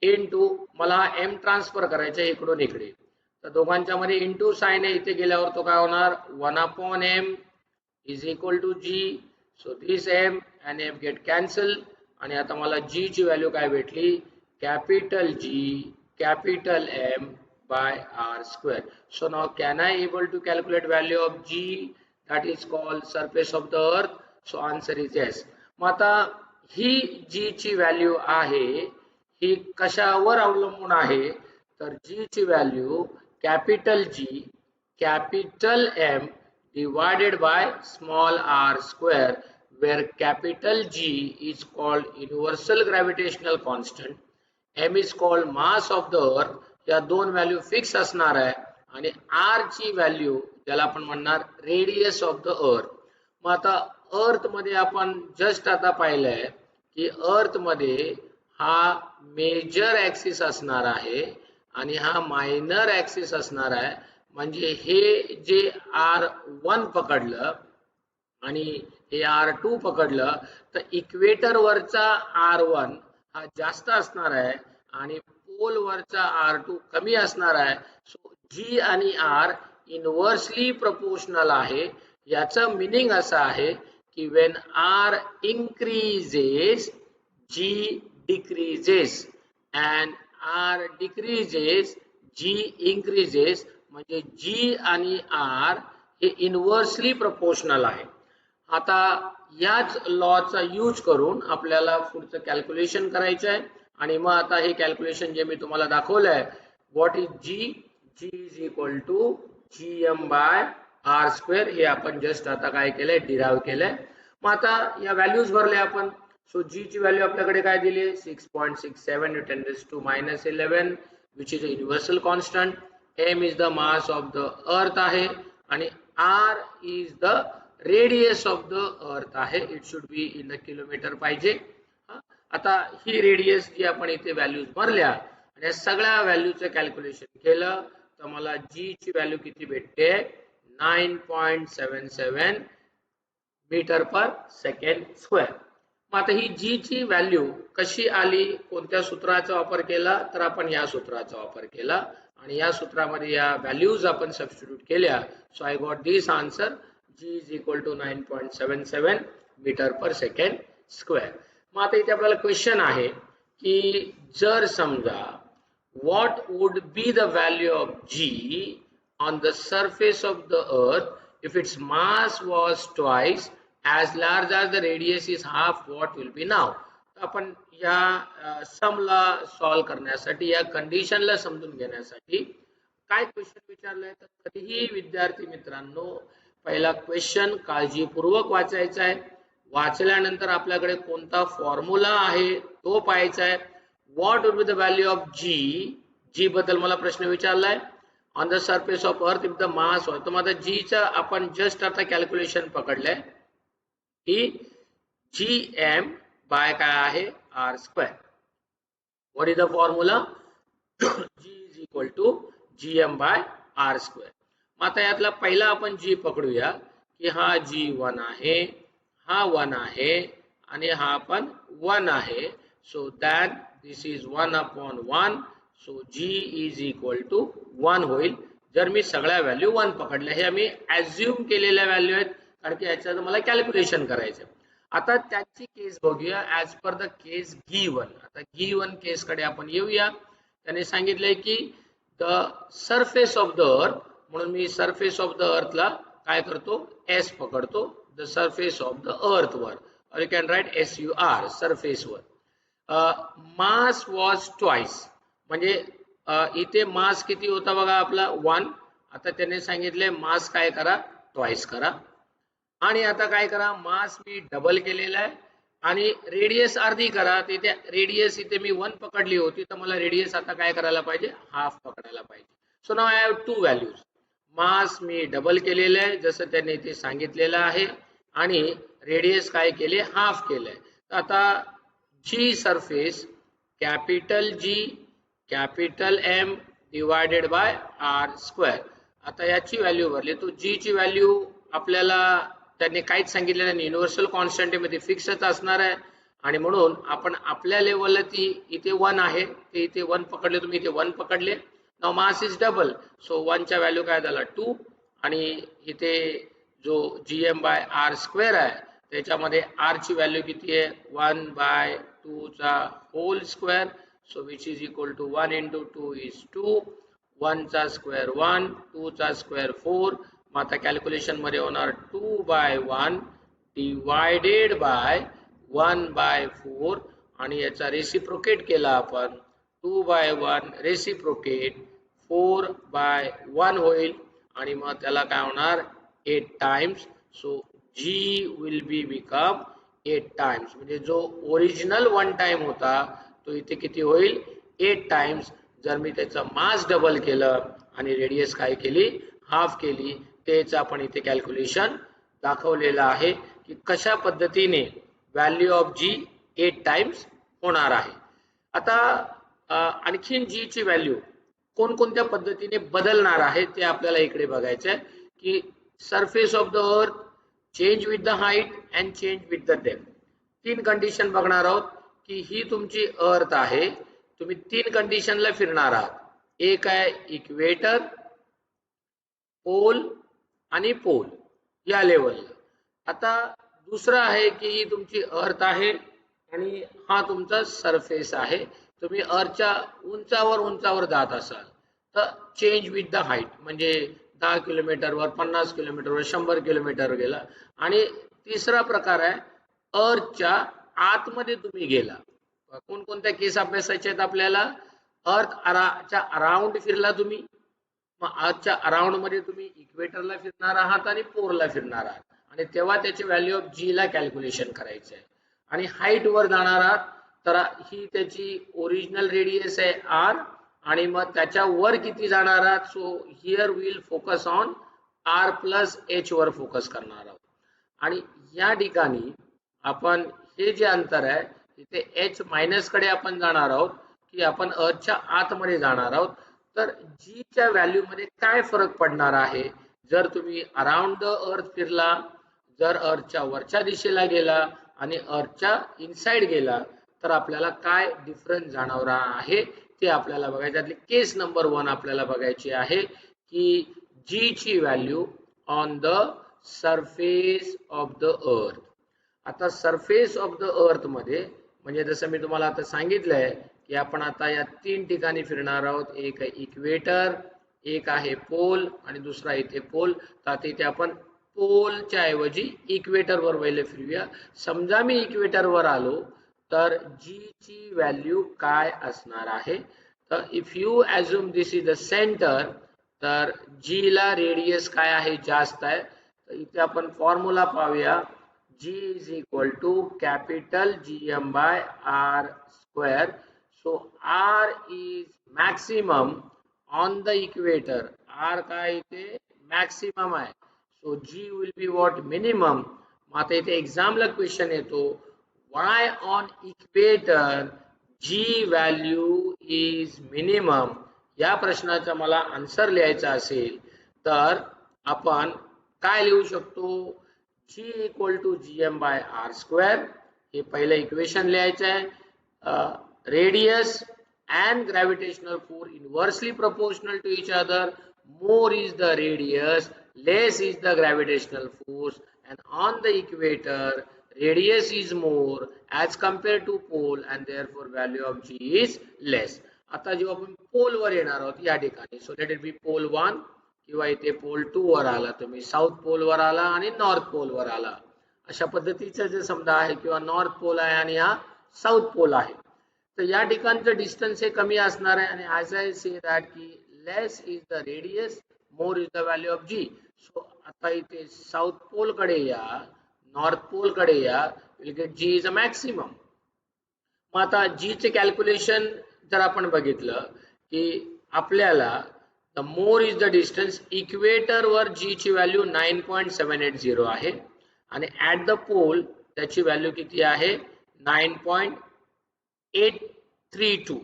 इंटू मला हा एम ट्रान्सफर करायचा इकडून इकडे, तर दोघांच्या मध्ये इंटू साइन आहे, इथे गेल्यावर तो काय होणार 1/m is equal to g. so this m and m get cancel, आणि आता मला g ची व्हॅल्यू काय भेटली, capital G capital M by r square. So now can I able to calculate value of g, that is called surface of the earth? So answer is yes. मग आता ही g ची value आहे ही कशावर अवलंबून आहे तर g ची value capital G capital M divided by small r square, where capital G is called universal gravitational constant, M is called mass of the earth. या दोन व्हॅल्यू फिक्स असणार आहे आणि r ची व्हॅल्यू ज्याला आपण म्हणणार रेडियस ऑफ द अर्थ. मग आता अर्थ मध्ये आपण जस्ट आता पाहिलंय की अर्थ मध्ये हा मेजर ऍक्सिस असणार आहे आणि हा मायनर ऍक्सिस असणार आहे. म्हणजे हे जे R1 पकडलं आणि हे R2 पकडलं तर इक्वेटर वरचा R1 हा जास्त असणार आहे आणि पोल वरचा R2 कमी असणार आहे. सो G आणि R इनव्हर्सली प्रोपोर्शनल आहे. याचं मीनिंग असं आहे की when R increases G decreases and R decreases G increases. म्हणजे G आणि R हे इनव्हर्सली प्रोपोर्शनल आहे. आता याच लॉचा यूज करून आपल्याला पुढचं कॅल्क्युलेशन करायचं आहे आणि मग आता हे कॅल्क्युलेशन जे मी तुम्हाला दाखवलंय what is G, G is equal to GM by R square हे आपण जस्ट आता काय केलंय डिराइव केलंय. मग आता या व्हॅल्यूज भरल्या आपण. सो G ची व्हॅल्यू आपल्याकडे काय दिली 6.67 10⁻11 which is a universal constant. M is the mass of the earth आहे आणि R is the radius of the earth आहे. It should be in the kilometer पाहिजे. आता ही रेडियस जी आपण इथे व्हॅल्यूज भरल्या आणि या सगळ्या व्हॅल्यूचं कॅल्क्युलेशन केलं तर मला G ची व्हॅल्यू किती भेटते 9.77 मीटर पर सेकंड स्क्वेअर. मग आता ही G ची व्हॅल्यू कशी आली कोणत्या सूत्राचा वापर केला तर आपण या सूत्राचा वापर केला आणि या सूत्रामध्ये या व्हॅल्यूज आपण सबस्टिट्यूट केल्या. So I got this answer G is equal to 9.77 metre per second square. मग आता इथे आपल्याला क्वेश्चन आहे की जर समजा what would be the value of G on the surface of the earth if its mass was twice as large as the radius is half, what will be now? आपण या समला सॉल्व करण्यासाठी या कंडिशनला समजून घेण्यासाठी काय क्वेश्चन विचारलाय तर कधीही विद्यार्थी मित्रांनो पहिला क्वेश्चन काळजीपूर्वक वाचायचा आहे. वाचल्यानंतर आपल्याकडे कोणता फॉर्म्युला आहे तो पाहायचा आहे. What would be the value of G, G बद्दल मला प्रश्न विचारलाय on the surface of earth if the mass होय. तर माझा G चा आपण जस्ट आता कॅल्क्युलेशन पकडलंय की GM बाय काय आहे R square. What is the formula G is equal to GM by R square. मग आता यातला पहिला आपण G पकडूया की हा G1 आहे हा 1 आहे आणि हा पण 1 आहे. So that this is 1/1. So G is equal to 1 होईल जर मी सगळ्या व्हॅल्यू 1 पकडल्या. हे आम्ही ॲज्युम केलेल्या व्हॅल्यू आहेत कारण की याच्यात मला कॅल्क्युलेशन करायचं. आता त्याची केस बघूया as per the case given. आता गिवन केस कडे आपण येऊया. त्याने सांगितलंय की द सरफेस ऑफ द अर्थ म्हणून मी सरफेस ऑफ द अर्थला काय करतो S पकडतो. The surface of the earth वर or you can write SUR surface वर. मास वॉज ट्वाइस म्हणजे इथे मास किती होता बघा आपला 1. आता त्याने सांगितले मास काय करा ट्वाइस करा आणि आता काय करा मास मी डबल केलेला आहे आणि रेडियस अर्धी करा. तिथे रेडियस इथे मी 1 पकडली होती तर मला रेडियस आता काय करायला पाहिजे हाफ पकडायला पाहिजे. So now I have two values. Mass मी डबल केलेलं आहे जसं त्याने इथे सांगितलेलं आहे आणि रेडियस काय केले हाफ केलंय. आता G surface capital G capital M divided by R square. आता याची व्हॅल्यू भरली तो G ची व्हॅल्यू आपल्याला त्यांनी काहीच सांगितलेलं नाही. युनिव्हर्सल कॉन्स्टंट मध्ये फिक्सच असणार आहे आणि म्हणून आपण आपल्या लेवलला ती इथे 1 आहे ते इथे 1 पकडले तुम्ही इथे 1 पकडले. Now mass is double so 1 चा व्हॅल्यू काय झाला 2 आणि इथे जो GM बाय R स्क्वेअर आहे त्याच्यामध्ये R ची व्हॅल्यू किती आहे 1/2 चा whole square. So which is equal to 1 into 2 is 2. 1 चा स्क्वेअर 1, 2 चा स्क्वेअर 4, मग आता कॅल्क्युलेशन मध्ये होणार 2/1 डिवायडेड बाय 1/4 आणि याचा रेसिप्रोकेट केला आपण 2/1 रेसिप्रोकेट 4/1 होईल आणि मग त्याला काय होणार 8 times. So G will be become 8 times. म्हणजे जो ओरिजिनल 1 टाइम होता तो इथे किती होईल 8 टाइम्स. जर मी त्याचा मास डबल केलं आणि रेडियस काय केली हाफ केली तेच आपण इथे कॅल्क्युलेशन दाखवलेलं आहे की कशा पद्धतीने व्हॅल्यू ऑफ G 8 टाइम्स होणार आहे. आता आणखीन G ची व्हॅल्यू कोणकोणत्या पद्धतीने बदलणार आहे ते आपल्याला इकडे बघायचं आहे की सरफेस ऑफ द अर्थ change with the height and change with the depth. 3 condition बघणार आहोत की ही तुमची अर्थ आहे. तुम्ही 3 कंडिशनला फिरणार आहात. एक आहे इक्वेटर, पोल आणि पोल या लेवलला. आता दुसरा आहे की ही तुमची अर्थ आहे आणि हा तुमचा सरफेस आहे. तुम्ही अर्थच्या उंचावर जात असाल तर चेंज विथ द हाईट म्हणजे 10 किलोमीटरवर 50 किलोमीटरवर 100 किलोमीटर गेला. आणि तिसरा प्रकार आहे अर्थच्या आतमध्ये तुम्ही गेला. कोणकोणत्या केस अभ्यासाच्या आहेत आपल्याला अर्थच्या अराउंड फिरला तुम्ही. मग अर्थच्या अराउंड मध्ये तुम्ही इक्वेटरला फिरणार आहात आणि पोलला फिरणार आहात आणि तेव्हा त्याची व्हॅल्यू ऑफ G ला कॅल्क्युलेशन करायचं आहे. आणि हाईट वर जाणार आहात तर ही त्याची ओरिजिनल रेडियस आहे R आणि मग त्याच्या वर किती जाणार आहात. So here will focus on R+H वर फोकस करणार आहोत. आणि या ठिकाणी आपण हे जे अंतर आहे तिथे H मायनस कडे आपण जाणार आहोत की आपण अर्थच्या आतमध्ये जाणार आहोत. तर G च्या व्हॅल्यू मध्ये काय फरक पडणार आहे जर तुम्ही अराउंड द अर्थ फिरला, जर अर्थच्या वरच्या दिशेला गेला आणि अर्थच्या इनसाइड गेला तर आपल्याला काय डिफरन्स जाणवणार आहे ते आपल्याला बघायचं आहे. केस नंबर 1 आपल्याला बघायची आहे की G ची value on the surface of the अर्थ. आता सरफेस ऑफ द अर्थ मध्ये म्हणजे जसं मी तुम्हाला आता सांगितलंय की आपण आता या 3 ठिकाणी फिरणार आहोत. एक आहे इक्वेटर, एक आहे पोल आणि दुसरा इथे पोल. तर इथे आपण पोलच्या ऐवजी इक्वेटर वर पहिले फिरूया. समजा मी इक्वेटर वर आलो तर G ची व्हॅल्यू काय असणार आहे. तर if you assume this is the centre तर G ला रेडियस काय आहे जास्त आहे. तर इथे आपण फॉर्म्युला पाहूया. G is equal to capital GM by R square. So R is maximum on the equator. R काय इथे maximum आहे. So G will be what minimum. आता इथे एक्झामला क्वेश्चन येतो why on equator G value is minimum. या प्रश्नाचा मला answer लिहायचा असेल तर आपण काय लिहू शकतो. G equal to GM by R square. हे पहिलं इक्वेशन लिहायचं आहे. Radius and gravitational force inversely proportional to each other. More is the radius, less is the gravitational force, and on the equator radius is more as compared to pole and therefore value of G is less. आता जेव्हा आपण pole वर येणार आहोत या ठिकाणी so let it be pole 1 किंवा इथे पोल 2 वर आला तुम्ही, साऊथ पोल वर आला आणि नॉर्थ पोल वर आला, अशा पद्धतीचं जे समजा आहे किंवा नॉर्थ पोल आहे आणि हा साऊथ पोल आहे तर या ठिकाणचं डिस्टन्स हे कमी असणार आहे. आणि ॲज आय से दॅट की less is the radius more is the value of G. So आता इथे साऊथ पोल कडे या, नॉर्थ पोल कडे या, will get G is a maximum. मग आता G चे कॅल्क्युलेशन जर आपण बघितलं की आपल्याला the more is the distance equator वर G ची व्हॅल्यू 9.780 आहे आणि ऍट द पोल त्याची व्हॅल्यू किती आहे 9.832.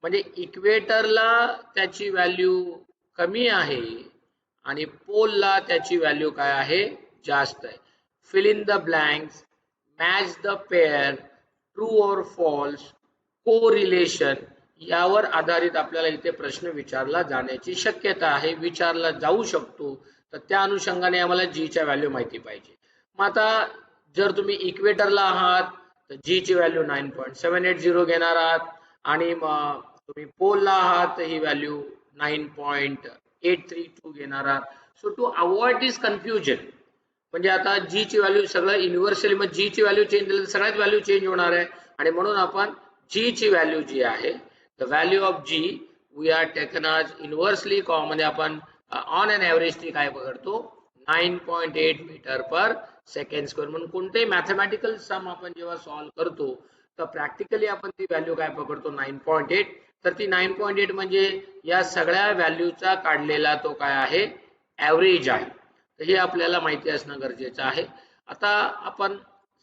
म्हणजे इक्वेटरला त्याची व्हॅल्यू कमी आहे आणि पोलला त्याची व्हॅल्यू काय आहे जास्त आहे. Fill in the blanks, match the pair, true or false, correlation यावर आधारित आपल्याला इथे प्रश्न विचारला जाण्याची शक्यता आहे, विचारला जाऊ शकतो. तर त्या अनुषंगाने आम्हाला G च्या व्हॅल्यू माहिती पाहिजे. मग आता जर तुम्ही इक्वेटरला आहात तर G ची व्हॅल्यू 9.780 घेणार आहात आणि मग तुम्ही पोलला आहात तर ही व्हॅल्यू 9.832 घेणार आहात. So to avoid this confusion, म्हणजे आता जी ची व्हॅल्यू सगळं युनिव्हर्सली, मग जी ची व्हॅल्यू चेंज झाली तर सगळ्यात व्हॅल्यू चेंज होणार आहे, आणि म्हणून आपण जी ची व्हॅल्यू जी आहे, the value of G we are taken as inversely common, म्हणजे आपण ऑन अन ॲव्हरेज ती काय पकडतो 9.8 मीटर पर सेकंड स्क्वेअर. म्हणून कोणतेही मॅथमॅटिकल सम आपण जेव्हा सॉल्व्ह करतो तर प्रॅक्टिकली आपण ती व्हॅल्यू काय पकडतो 9.8. तर ती 9.8 म्हणजे या सगळ्या व्हॅल्यूचा काढलेला तो काय आहे ॲव्हरेज आहे. तर हे आपल्याला माहिती असणं गरजेचं आहे. आता आपण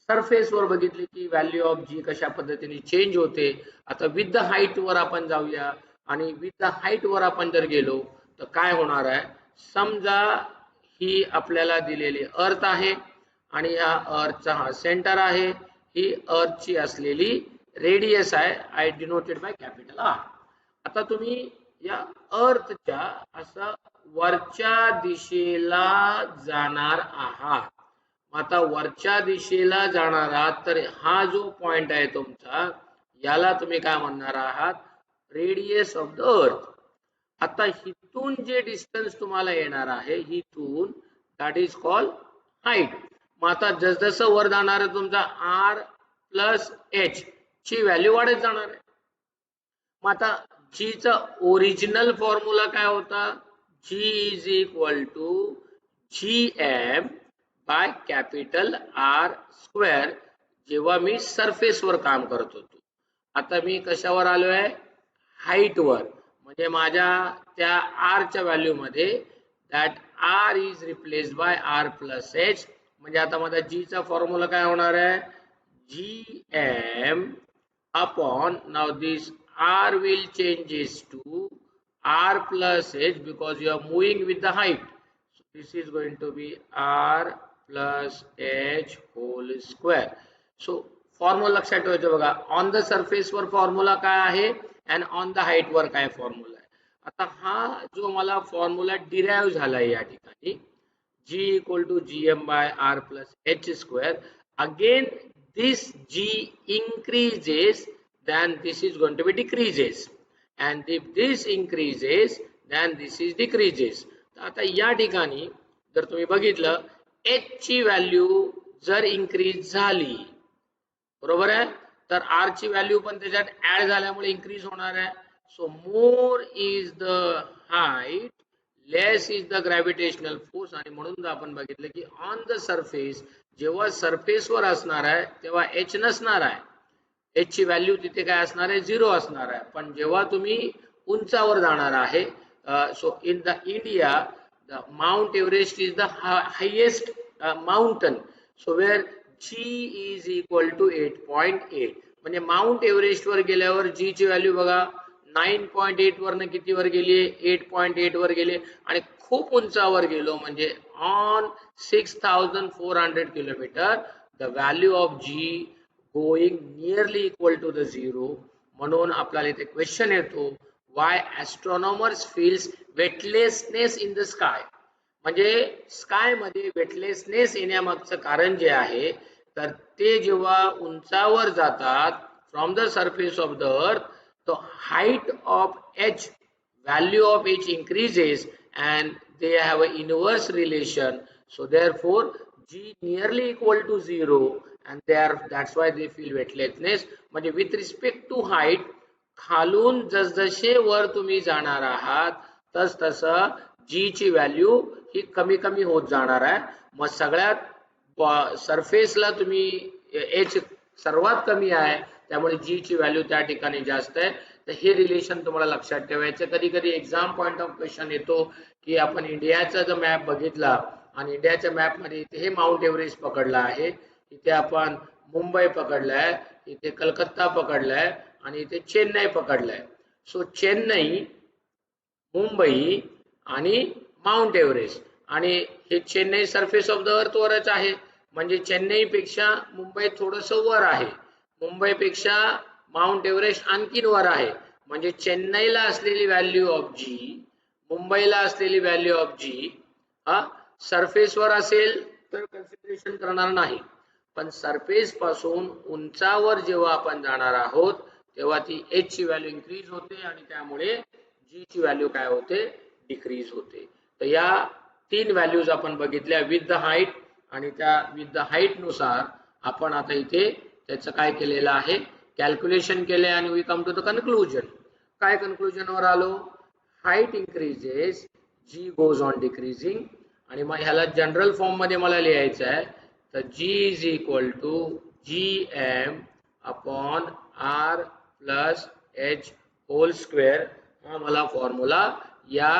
सरफेस वर बघितले की व्हॅल्यू ऑफ जी कशा पद्धतीने चेंज होते. आता विथ द हाईट वर आपण जाऊया, आणि विथ द हाईट वर आपण जर गेलो तर काय होणार आहे, समजा ही आपल्याला दिलेली अर्थ आहे आणि या अर्थचा हा सेंटर आहे, ही अर्थची असलेली रेडियस आहे, I denoted by capital R. आता तुम्ही या अर्थच्या असं वरच्या दिशेला जाणार आहात. आता वरच्या दिशेला जाणार आहात तर हा जो पॉइंट आहे तुमचा, याला तुम्ही काय म्हणणार आहात, रेडियस ऑफ द अर्थ. आता हिथून जे डिस्टन्स तुम्हाला येणार आहे हिथून, दॅट इज कॉल्ड हाईट. मग आता जसजसं वर जाणार आहे तुमचा आर प्लस एच ची व्हॅल्यू वाढत जाणार आहे. मग आता जी चा ओरिजिनल फॉर्म्युला काय होता, G is equal to G M by capital R square, जेव्हा मी सरफेस वर काम करत होतो. आता मी कशावर आलोय, हाईट वर, म्हणजे माझ्या त्या आर च्या व्हॅल्यू मध्ये that R is replaced by R plus H. म्हणजे आता माझा जी चा फॉर्म्युला काय होणार आहे, G M upon, now this r will changes to r plus h because you are moving with the height. So this is going to be r plus h whole square. So formula लक्षात ठेवायचं बघा, on the surface वर formula काय आहे आणि on the height वर काय formula आहे. आता हा जो मला फॉर्म्युला डिराइव्ह झाला या ठिकाणी, g equal to gm by r plus h square, again this g increases then this is going to be decreases, and if this increases then this is decreases. आता या ठिकाणी जर तुम्ही बघितलं h ची व्हॅल्यू जर इन्क्रीज झाली, बरोबर आहे, तर r ची व्हॅल्यू पण त्याच्यात ऍड झाल्यामुळे इन्क्रीज होणार आहे. So more is the height, less is the gravitational force. आणि म्हणून आपण बघितलं की ऑन द सरफेस, जेव्हा सरफेस वर असणार आहे तेव्हा एच नसणार आहे, एच ची व्हॅल्यू तिथे काय असणार आहे, 0 असणार आहे. पण जेव्हा तुम्ही उंचावर जाणार आहे, so in the India the mount Everest is the highest mountain, so wear G is equal to 8.8. म्हणजे माउंट एव्हरेस्ट वर गेल्यावर G ची व्हॅल्यू बघा 9.8 वरनं किती वर गेली, 8.8 वर गेले. आणि खूप उंचावर गेलो म्हणजे on 6400 kilometre, the value of G going nearly equal to the 0. म्हणून आपल्याला इथे क्वेश्चन येतो, why astronomers feels weightlessness in the sky. म्हणजे स्काय मध्ये वेटलेसनेस येण्यामागचं कारण जे आहे, तर ते जेव्हा उंचावर जातात from the surface of the earth, तो height of H, value of H increases and they have an inverse relation, so therefore g nearly equal to 0 and that's why they feel weightlessness. म्हणजे with respect to height, खालून जसजसे वर तुम्ही जाणार आहात तस तसं जी ची व्हॅल्यू ही कमी कमी होत जाणार आहे. मग सगळ्यात सरफेसला तुम्ही एच सर्वात कमी आहे, त्यामुळे जी ची व्हॅल्यू त्या ठिकाणी जास्त आहे. तर हे रिलेशन तुम्हाला लक्षात ठेवायचं. कधी कधी एक्झाम पॉइंट ऑफ क्वेश्चन येतो की आपण इंडियाचा जर मॅप बघितला आणि इंडियाच्या मॅप मध्ये इथे हे माउंट एव्हरेस्ट पकडला आहे, इथे आपण मुंबई पकडलाय, इथे कलकत्ता पकडलाय आणि इथे चेन्नई पकडलाय. सो चेन्नई, मुंबई आणि माउंट एव्हरेस्ट, आणि हे चेन्नई सरफेस ऑफ द अर्थ वरच आहे, म्हणजे चेन्नई पेक्षा मुंबई थोडस वर आहे, मुंबई पेक्षा माउंट एव्हरेस्ट आणखीन वर आहे. म्हणजे चेन्नईला असलेली व्हॅल्यू ऑफ जी, मुंबईला असलेली व्हॅल्यू ऑफ जी हा सरफेस वर असेल तर कन्सिडरेशन करणार नाही, पण सरफेस पासून उंचावर जेव्हा आपण जाणार आहोत तेव्हा ती एच ची व्हॅल्यू इन्क्रीज होते आणि त्यामुळे जी ची व्हॅल्यू काय होते, डिक्रीज होते. तर या 3 व्हॅल्यूज आपण बघितल्या विथ द हाईट, आणि त्या विथ द हाईट नुसार आपण आता इथे त्याचं काय केलेलं आहे, कॅल्क्युलेशन केले आणि we come to the conclusion. काय कन्क्लुजन वर आलो, height increases, G goes on decreasing. आणि मग ह्याला जनरल फॉर्म मध्ये मला लिहायचं आहे, तर G is equal to G M upon R plus H whole square. हा मला फॉर्म्युला या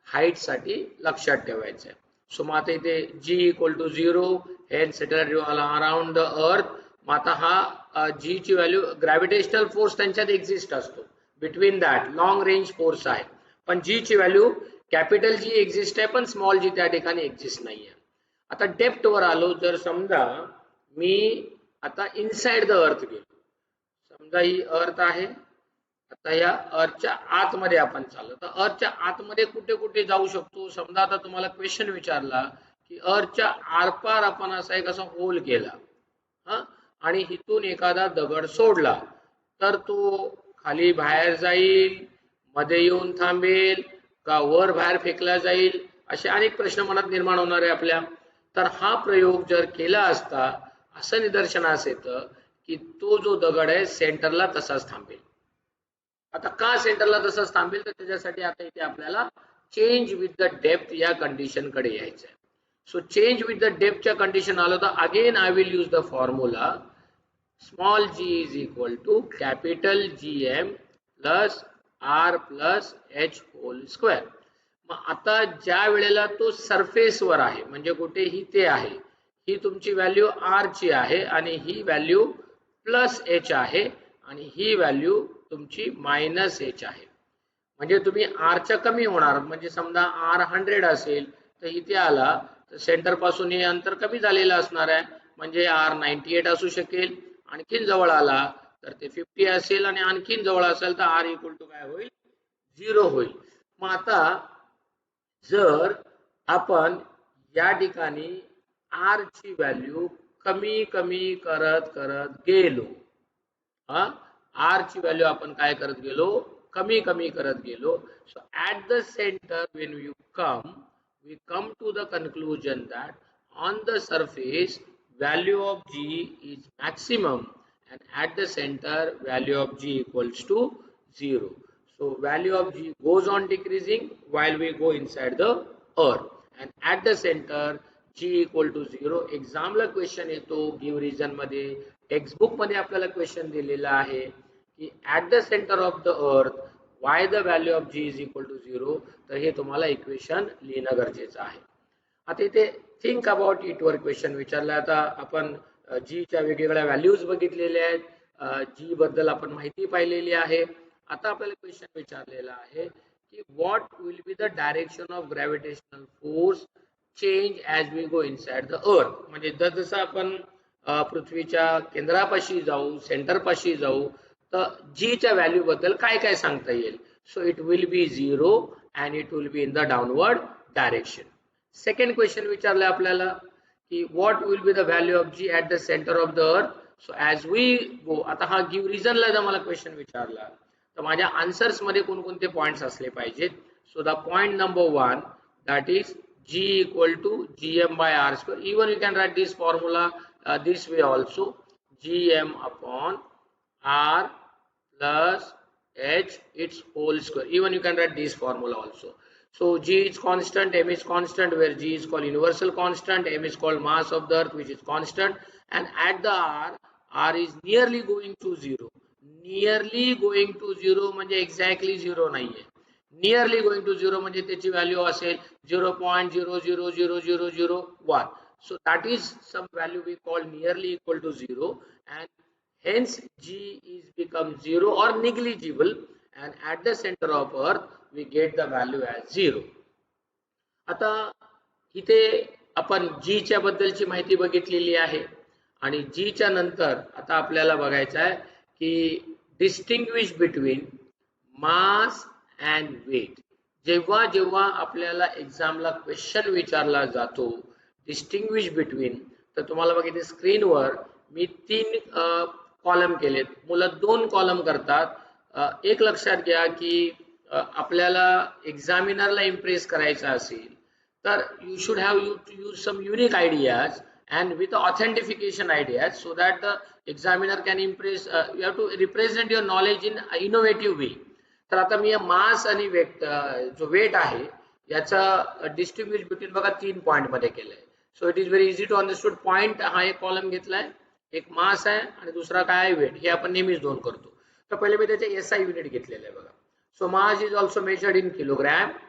हाईट साठी लक्षात ठेवायचा आहे. सो मग आता इथे G equal to 0, hence settle around the earth. मग आता हा जी ची व्हॅल्यू, ग्रॅव्हिटेशनल फोर्स त्यांच्यात एक्झिस्ट असतो, between that long range force आहे, पण जी ची व्हॅल्यू कॅपिटल जी एक्झिस्ट आहे, पण स्मॉल जी त्या ठिकाणी एक्झिस्ट नाही आहे. आता डेप्थ वर आलो, जर समजा मी आता इनसाइड द अर्थ गेलो, समजा ही अर्थ आहे, आता या अर्थच्या आतमध्ये आपण चाललो, तर अर्थच्या आतमध्ये कुठे कुठे जाऊ शकतो. समजा आता तुम्हाला क्वेश्चन विचारला की अर्थच्या आरपार आपण असा एक असा होल केला, हा, आणि इथून एखादा दगड सोडला, तर तो खाली बाहेर जाईल, मध्ये येऊन थांबेल, का वर बाहेर फेकला जाईल, असे अनेक प्रश्न मनात निर्माण होणार आहे आपल्या. तर हा प्रयोग जर केला असता, असं निदर्शनास येतं की तो जो दगड आहे सेंटरला तसाच थांबेल. आता का सेंटरला तसाच थांबेल, तर त्याच्यासाठी आता इथे आपल्याला चेंज विथ द डेप्थ या कंडिशन कडे यायचं आहे. सो चेंज विथ द डेप्थच्या कंडिशन आलो, तर again I will use the formula small g is equal to capital GM plus R plus H whole square. मग आता ज्या वेळेला तो सरफेस वर आहे, म्हणजे कुठे ही ते आहे, ही तुमची व्हॅल्यू R ची आहे आणि ही व्हॅल्यू प्लस H आहे आणि ही व्हॅल्यू तुमची मायनस H आहे. म्हणजे तुम्ही R च्या कमी होणार, म्हणजे समजा R 100 असेल, तर इथे आला तर सेंटर पासून हे अंतर कमी झालेलं असणार आहे, म्हणजे R 98 असू शकेल. आणखीन जवळ आला तर ते 50 असेल, आणि आणखीन जवळ असेल तर R इक्वल टू काय होईल, 0 होईल. मग आता जर आपण या ठिकाणी R ची व्हॅल्यू कमी कमी करत करत गेलो, R ची व्हॅल्यू आपण काय करत गेलो, कमी कमी करत गेलो, so at the centre when we come to the conclusion that on the surface value of G is maximum, and at the center value of G equals to 0. So value of G goes on decreasing while we go inside the earth, and at the center G equal to 0. एक्झामला question येतो, give reason मध्ये, textbook मध्ये आपल्याला question दिलेला आहे की at the centre of the earth why the value of G is equal to 0. तर हे तुम्हाला इक्वेशन लिहिणं गरजेचं आहे. आता इथे think about it were question विचारला. आता आपण G च्या वेगवेगळ्या व्हॅल्यूज बघितलेल्या आहेत, G बद्दल आपण माहिती पाहिलेली आहे. आता आपल्याला क्वेश्चन विचारलेला आहे की what will be the direction of gravitational force change as we go inside the earth. म्हणजे जसं आपण पृथ्वीच्या केंद्रापाशी जाऊ, सेंटर पाशी जाऊ, तर G च्या व्हॅल्यू बद्दल काय काय सांगता येईल. So it will be 0 and it will be in the downward direction. Second question विचारलं आपल्याला की what will be the value of G at the centre of the earth. So as we go, आता हा give रिझनला जर मला question विचारला, तर माझ्या आन्सर्स मध्ये कोणकोणते पॉइंट्स असले पाहिजेत. So the point number 1, that is G equal to GM by R square. Even you can write this formula this way also, GM upon R plus H its whole square. Even you can write this formula also. So G is constant, M is constant, where G is called universal constant, M is called mass of the earth which is constant, and at the R is nearly going to 0. Nearly going to 0 म्हणजे exactly 0 नाही आहे. Nearly going to 0 म्हणजे त्याची value असेल 0.0000001. So that is some value we call nearly equal to 0, and hence G is become 0 or negligible, and at the centre of earth we get the value as 0. आता इथे आपण G च्या बद्दलची माहिती बघितलेली आहे, आणि G च्या नंतर आता आपल्याला बघायचं आहे की distinguish between mass and weight. जेव्हा जेव्हा आपल्याला एक्झामला क्वेश्चन विचारला जातो डिस्टिंग्विश बिटवीन, तर तुम्हाला बघा इथे स्क्रीनवर मी 3 कॉलम केलेत. मुलं 2 कॉलम करतात. एक लक्षात घ्या की आपल्याला एक्झामिनरला इम्प्रेस करायचं असेल तर you should have use some unique ideas and with authentication ideas so that the examiner can impress you have to represent your knowledge in innovative way. तर आता मी मास आणि जो वेट आहे याचा डिस्ट्रीब्यूट बिटवीन बघा 3 पॉइंट मध्ये केलंय. So it is very easy to understood. Point हा एक कॉलम घेतलाय, एक मास आहे आणि दुसरा काय आहे वेट. हे आपण नेहमीच दोन करतो. तर पहिले मी त्याचे एसआय युनिट घेतलेले आहे बघा. So mass is also measured in kilogram.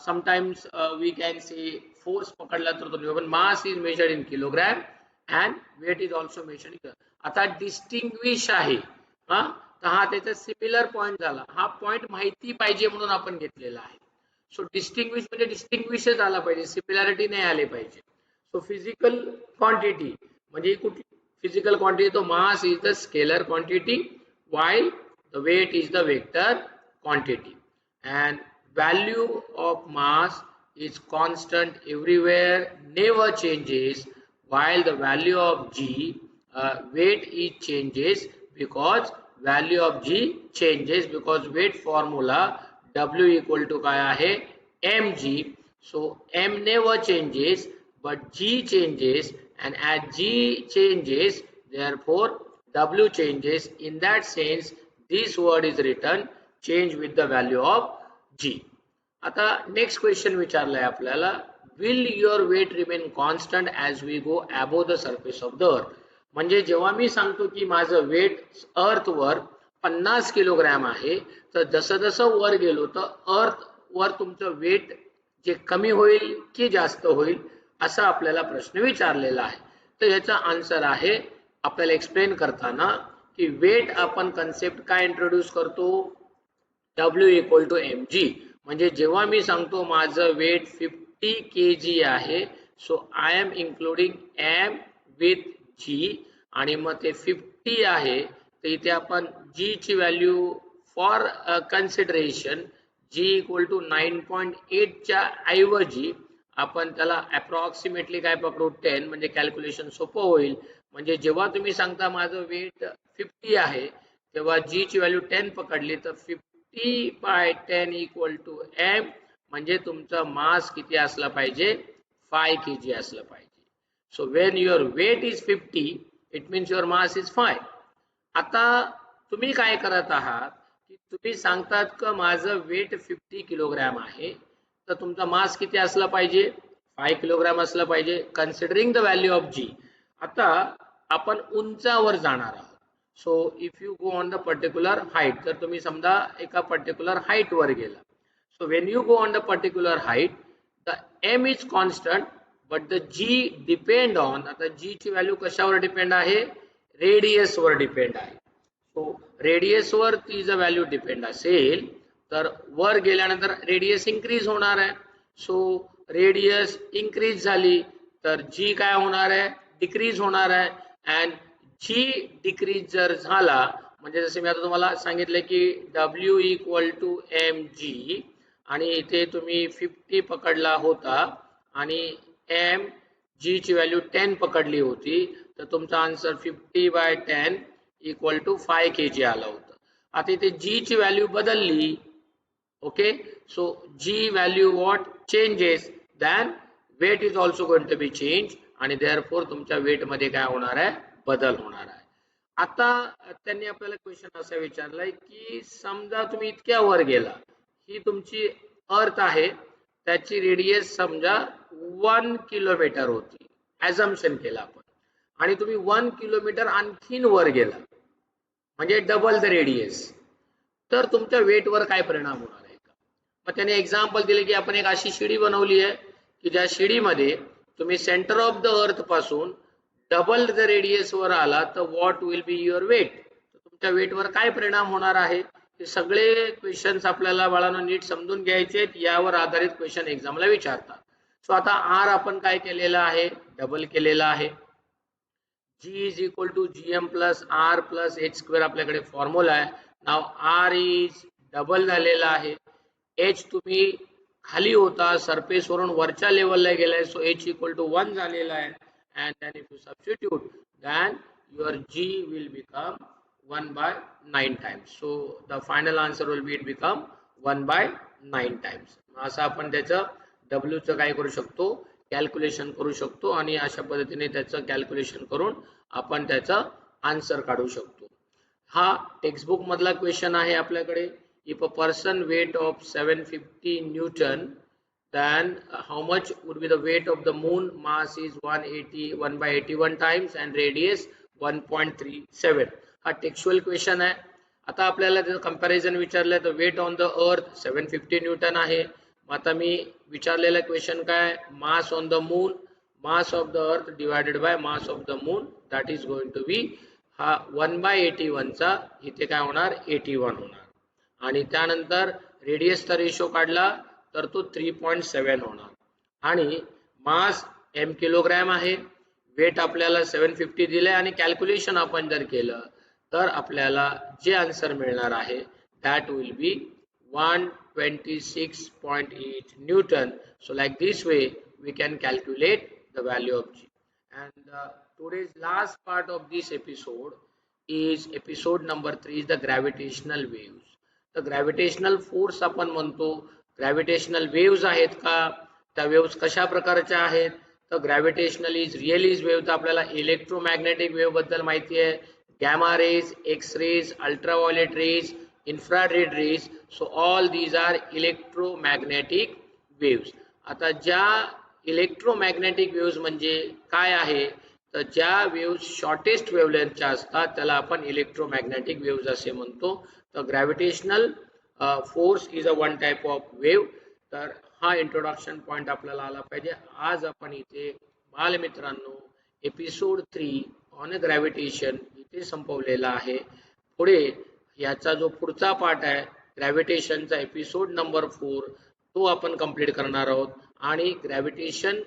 Sometimes we can say force पकडला तर तो mass is measured in kilogram and weight is also measured in. आता डिस्टिंग्विश आहे तर हा त्याचा सिमिलर पॉइंट झाला. हा पॉइंट माहिती पाहिजे म्हणून आपण घेतलेला आहे. सो डिस्टिंग्विश म्हणजे डिस्टिंग्विशच आला पाहिजे, सिमिलॅरिटी नाही आले पाहिजे. सो फिजिकल क्वांटिटी म्हणजे कुठली फिजिकल क्वांटिटी, तो mass is the scalar quantity while the weight is the vector quantity and value of mass is constant everywhere, never changes, while the value of g weight is changes because value of g changes because weight formula w equal to काय आहे mg. so m never changes but g changes and as g changes therefore w changes. in that sense this word is written change with the value of g. आता next question विचारलाय आपल्याला, will your weight remain constant as we go above the surface of the earth. म्हणजे जेव्हा मी सांगतो की माझं weight अर्थ वर 50 किलोग्रॅम आहे तर जसं जसं वर गेलो तर अर्थ वर तुमचं वेट जे कमी होईल की जास्त होईल असा आपल्याला प्रश्न विचारलेला आहे. तर याचा आन्सर आहे आपल्याला एक्सप्लेन करताना की वेट आपण कन्सेप्ट काय इंट्रोड्यूस करतो, W इक्वल टू mg. म्हणजे जेव्हा मी सांगतो माझं वेट 50 kg आहे so I am including m with g आणि मग ते 50 आहे तर इथे आपण g ची value for consideration g equal to 9.8 च्या ऐवजी आपण त्याला अप्रॉक्सिमेटली काय पकडू 10 म्हणजे कॅल्क्युलेशन सोपं होईल. म्हणजे जेव्हा तुम्ही सांगता माझं वेट 50 आहे तेव्हा g ची व्हॅल्यू 10 पकडली तर 50 by 10 equal to m म्हणजे तुमचा मास किती असला पाहिजे 5 kg असला पाहिजे. So when your weight is 50 it means your mass is 5. आता तुम्ही काय करत आहात की तुम्ही सांगतात का माझं वेट 50 किलोग्रॅम आहे तर तुमचा मास किती असला पाहिजे 5 किलोग्रॅम असला पाहिजे considering the value of g. आता आपण उंचावर जाणार आहोत. So if you go on the particular height, तर तुम्ही समजा एका particular height वर गेला. So when you go on the particular height, the m is constant, but the g depend on. आता g ची व्हॅल्यू कशावर डिपेंड आहे, रेडियस वर डिपेंड आहे. So रेडियस वर ती जर व्हॅल्यू डिपेंड असेल तर वर गेल्यानंतर रेडियस इन्क्रीज होणार आहे. सो रेडियस इन्क्रीज झाली तर g काय होणार आहे, डिक्रीज होणार आहे. अँड g डिक्रीज जर झाला म्हणजे जसे मी आता तुम्हाला सांगितले की w इक्वल टू mg आणि इथे तुम्ही 50 पकडला होता आणि m g ची व्हॅल्यू 10 पकडली होती तर तुमचा answer 50 by 10 equal to 5 kg आला होता. आता इथे g ची व्हॅल्यू बदलली. Okay, so g value what changes then weight is also going to be change आणि देअरफॉर तुमच्या वेट मध्ये काय होणार आहे, बदल होणार आहे. आता त्यांनी आपल्याला क्वेश्चन असा विचारलाय की समजा तुम्ही इतक्या वर गेला, ही तुमची अर्थ आहे त्याची रेडियस समजा 1 किलोमीटर होती, ॲझम्पशन केला आपण, आणि तुम्ही 1 किलोमीटर आणखीन वर गेला म्हणजे डबल द रेडियस, तर तुमच्या वेट वर काय परिणाम होणार आहे का. मग त्याने एक्झाम्पल दिले की आपण एक अशी शिडी बनवली आहे की ज्या शिडीमध्ये तुम्ही सेंटर ऑफ द अर्थ पासून डबल द रेडियस वर आला तर what will be your weight, तुमच्या वेट वर काय परिणाम होणार आहे. हे सगळे क्वेश्चन्स आपल्याला बाळांनो नीट समजून घ्यायचे आहेत, यावर आधारित क्वेश्चन एक्झामला विचारतात. सो आता आर आपण काय केलेला आहे, डबल केलेला आहे. g is equal to gm plus R plus h square आपल्याकडे फॉर्म्युला आहे. नाव आर इज डबल झालेला आहे. h तुम्ही खाली होता सरफेस वरून वरच्या लेवलला गेलाय सो h इक्वल टू 1 झालेला आहे. And then if you substitute then your g will become 1/9 times. So the final answer will be, it become 1/9 times. असं आपण त्याचं W चं काय करू शकतो, कॅल्क्युलेशन करू शकतो आणि अशा पद्धतीने त्याचं कॅल्क्युलेशन करून आपण त्याचं आन्सर काढू शकतो. हा टेक्स्टबुक मधला क्वेश्चन आहे आपल्याकडे. If a person weight of 750 newton, then how much would be the weight of the moon? Mass is 1/81 times and radius 1.37. हा टेक्स्चुअल क्वेश्चन आहे. आता आपल्याला जर कंपॅरिझन विचारलं तर weight on the earth 750 Newton आहे. आता मी विचारलेला क्वेश्चन काय, mass on the moon, mass of the earth divided by mass of the moon, that is going to be हा 1/81 चा इथे काय होणार, 81 होणार. आणि त्यानंतर रेडियसचा रेशो काढला तर तो 3.7 होणार. आणि मास m किलोग्रॅम आहे, वेट आपल्याला 750 दिले आणि कॅल्क्युलेशन आपण जर केलं तर आपल्याला जे आन्सर मिळणार आहे that will be 126.8 Newton. So like this way we can calculate the value of G. And today's last part of this episode is episode number 3 is the gravitational waves. The gravitational force आपण म्हणतो, gravitational waves आहेत का, त्या waves कशा प्रकारच्या आहेत. तर gravitational is real is wave, तर आपल्याला इलेक्ट्रोमॅग्नेटिक वेव्ह बद्दल माहिती आहे, gamma rays, X rays, ultraviolet rays, infrared rays. So all these are electromagnetic waves. आता ज्या इलेक्ट्रोमॅग्नेटिक वेव्स म्हणजे काय आहे, तर ज्या वेव्स शॉर्टेस्ट वेव्हलेंथच्या असतात त्याला आपण इलेक्ट्रोमॅग्नेटिक वेव्स असे म्हणतो. तर gravitational force is a one type of wave. तर हा इंट्रोडक्शन पॉइंट आपल्याला आला पाहिजे. आज आपण इथे बालमित्रांनो एपिसोड 3 ऑन ग्रॅव्हिटेशन इथे संपवलेला आहे. पुढे याचा जो पुढचा पार्ट आहे ग्रॅव्हिटेशनचा एपिसोड नंबर 4 तो आपण कंप्लीट करणार आहोत. आणि ग्रॅव्हिटेशन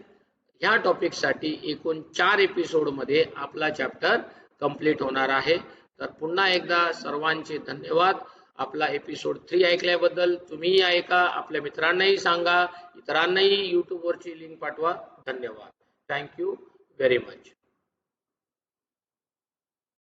ह्या टॉपिकसाठी एकूण 4 एपिसोडमध्ये आपला चॅप्टर कंप्लीट होणार आहे. तर पुन्हा एकदा सर्वांचे धन्यवाद आपला एपिसोड 3 ऐकल्याबद्दल. तुम्हीही ऐका, आपल्या मित्रांनाही सांगा, इतरांनाही यूट्यूबवरची लिंक पाठवा. धन्यवाद. Thank you very much.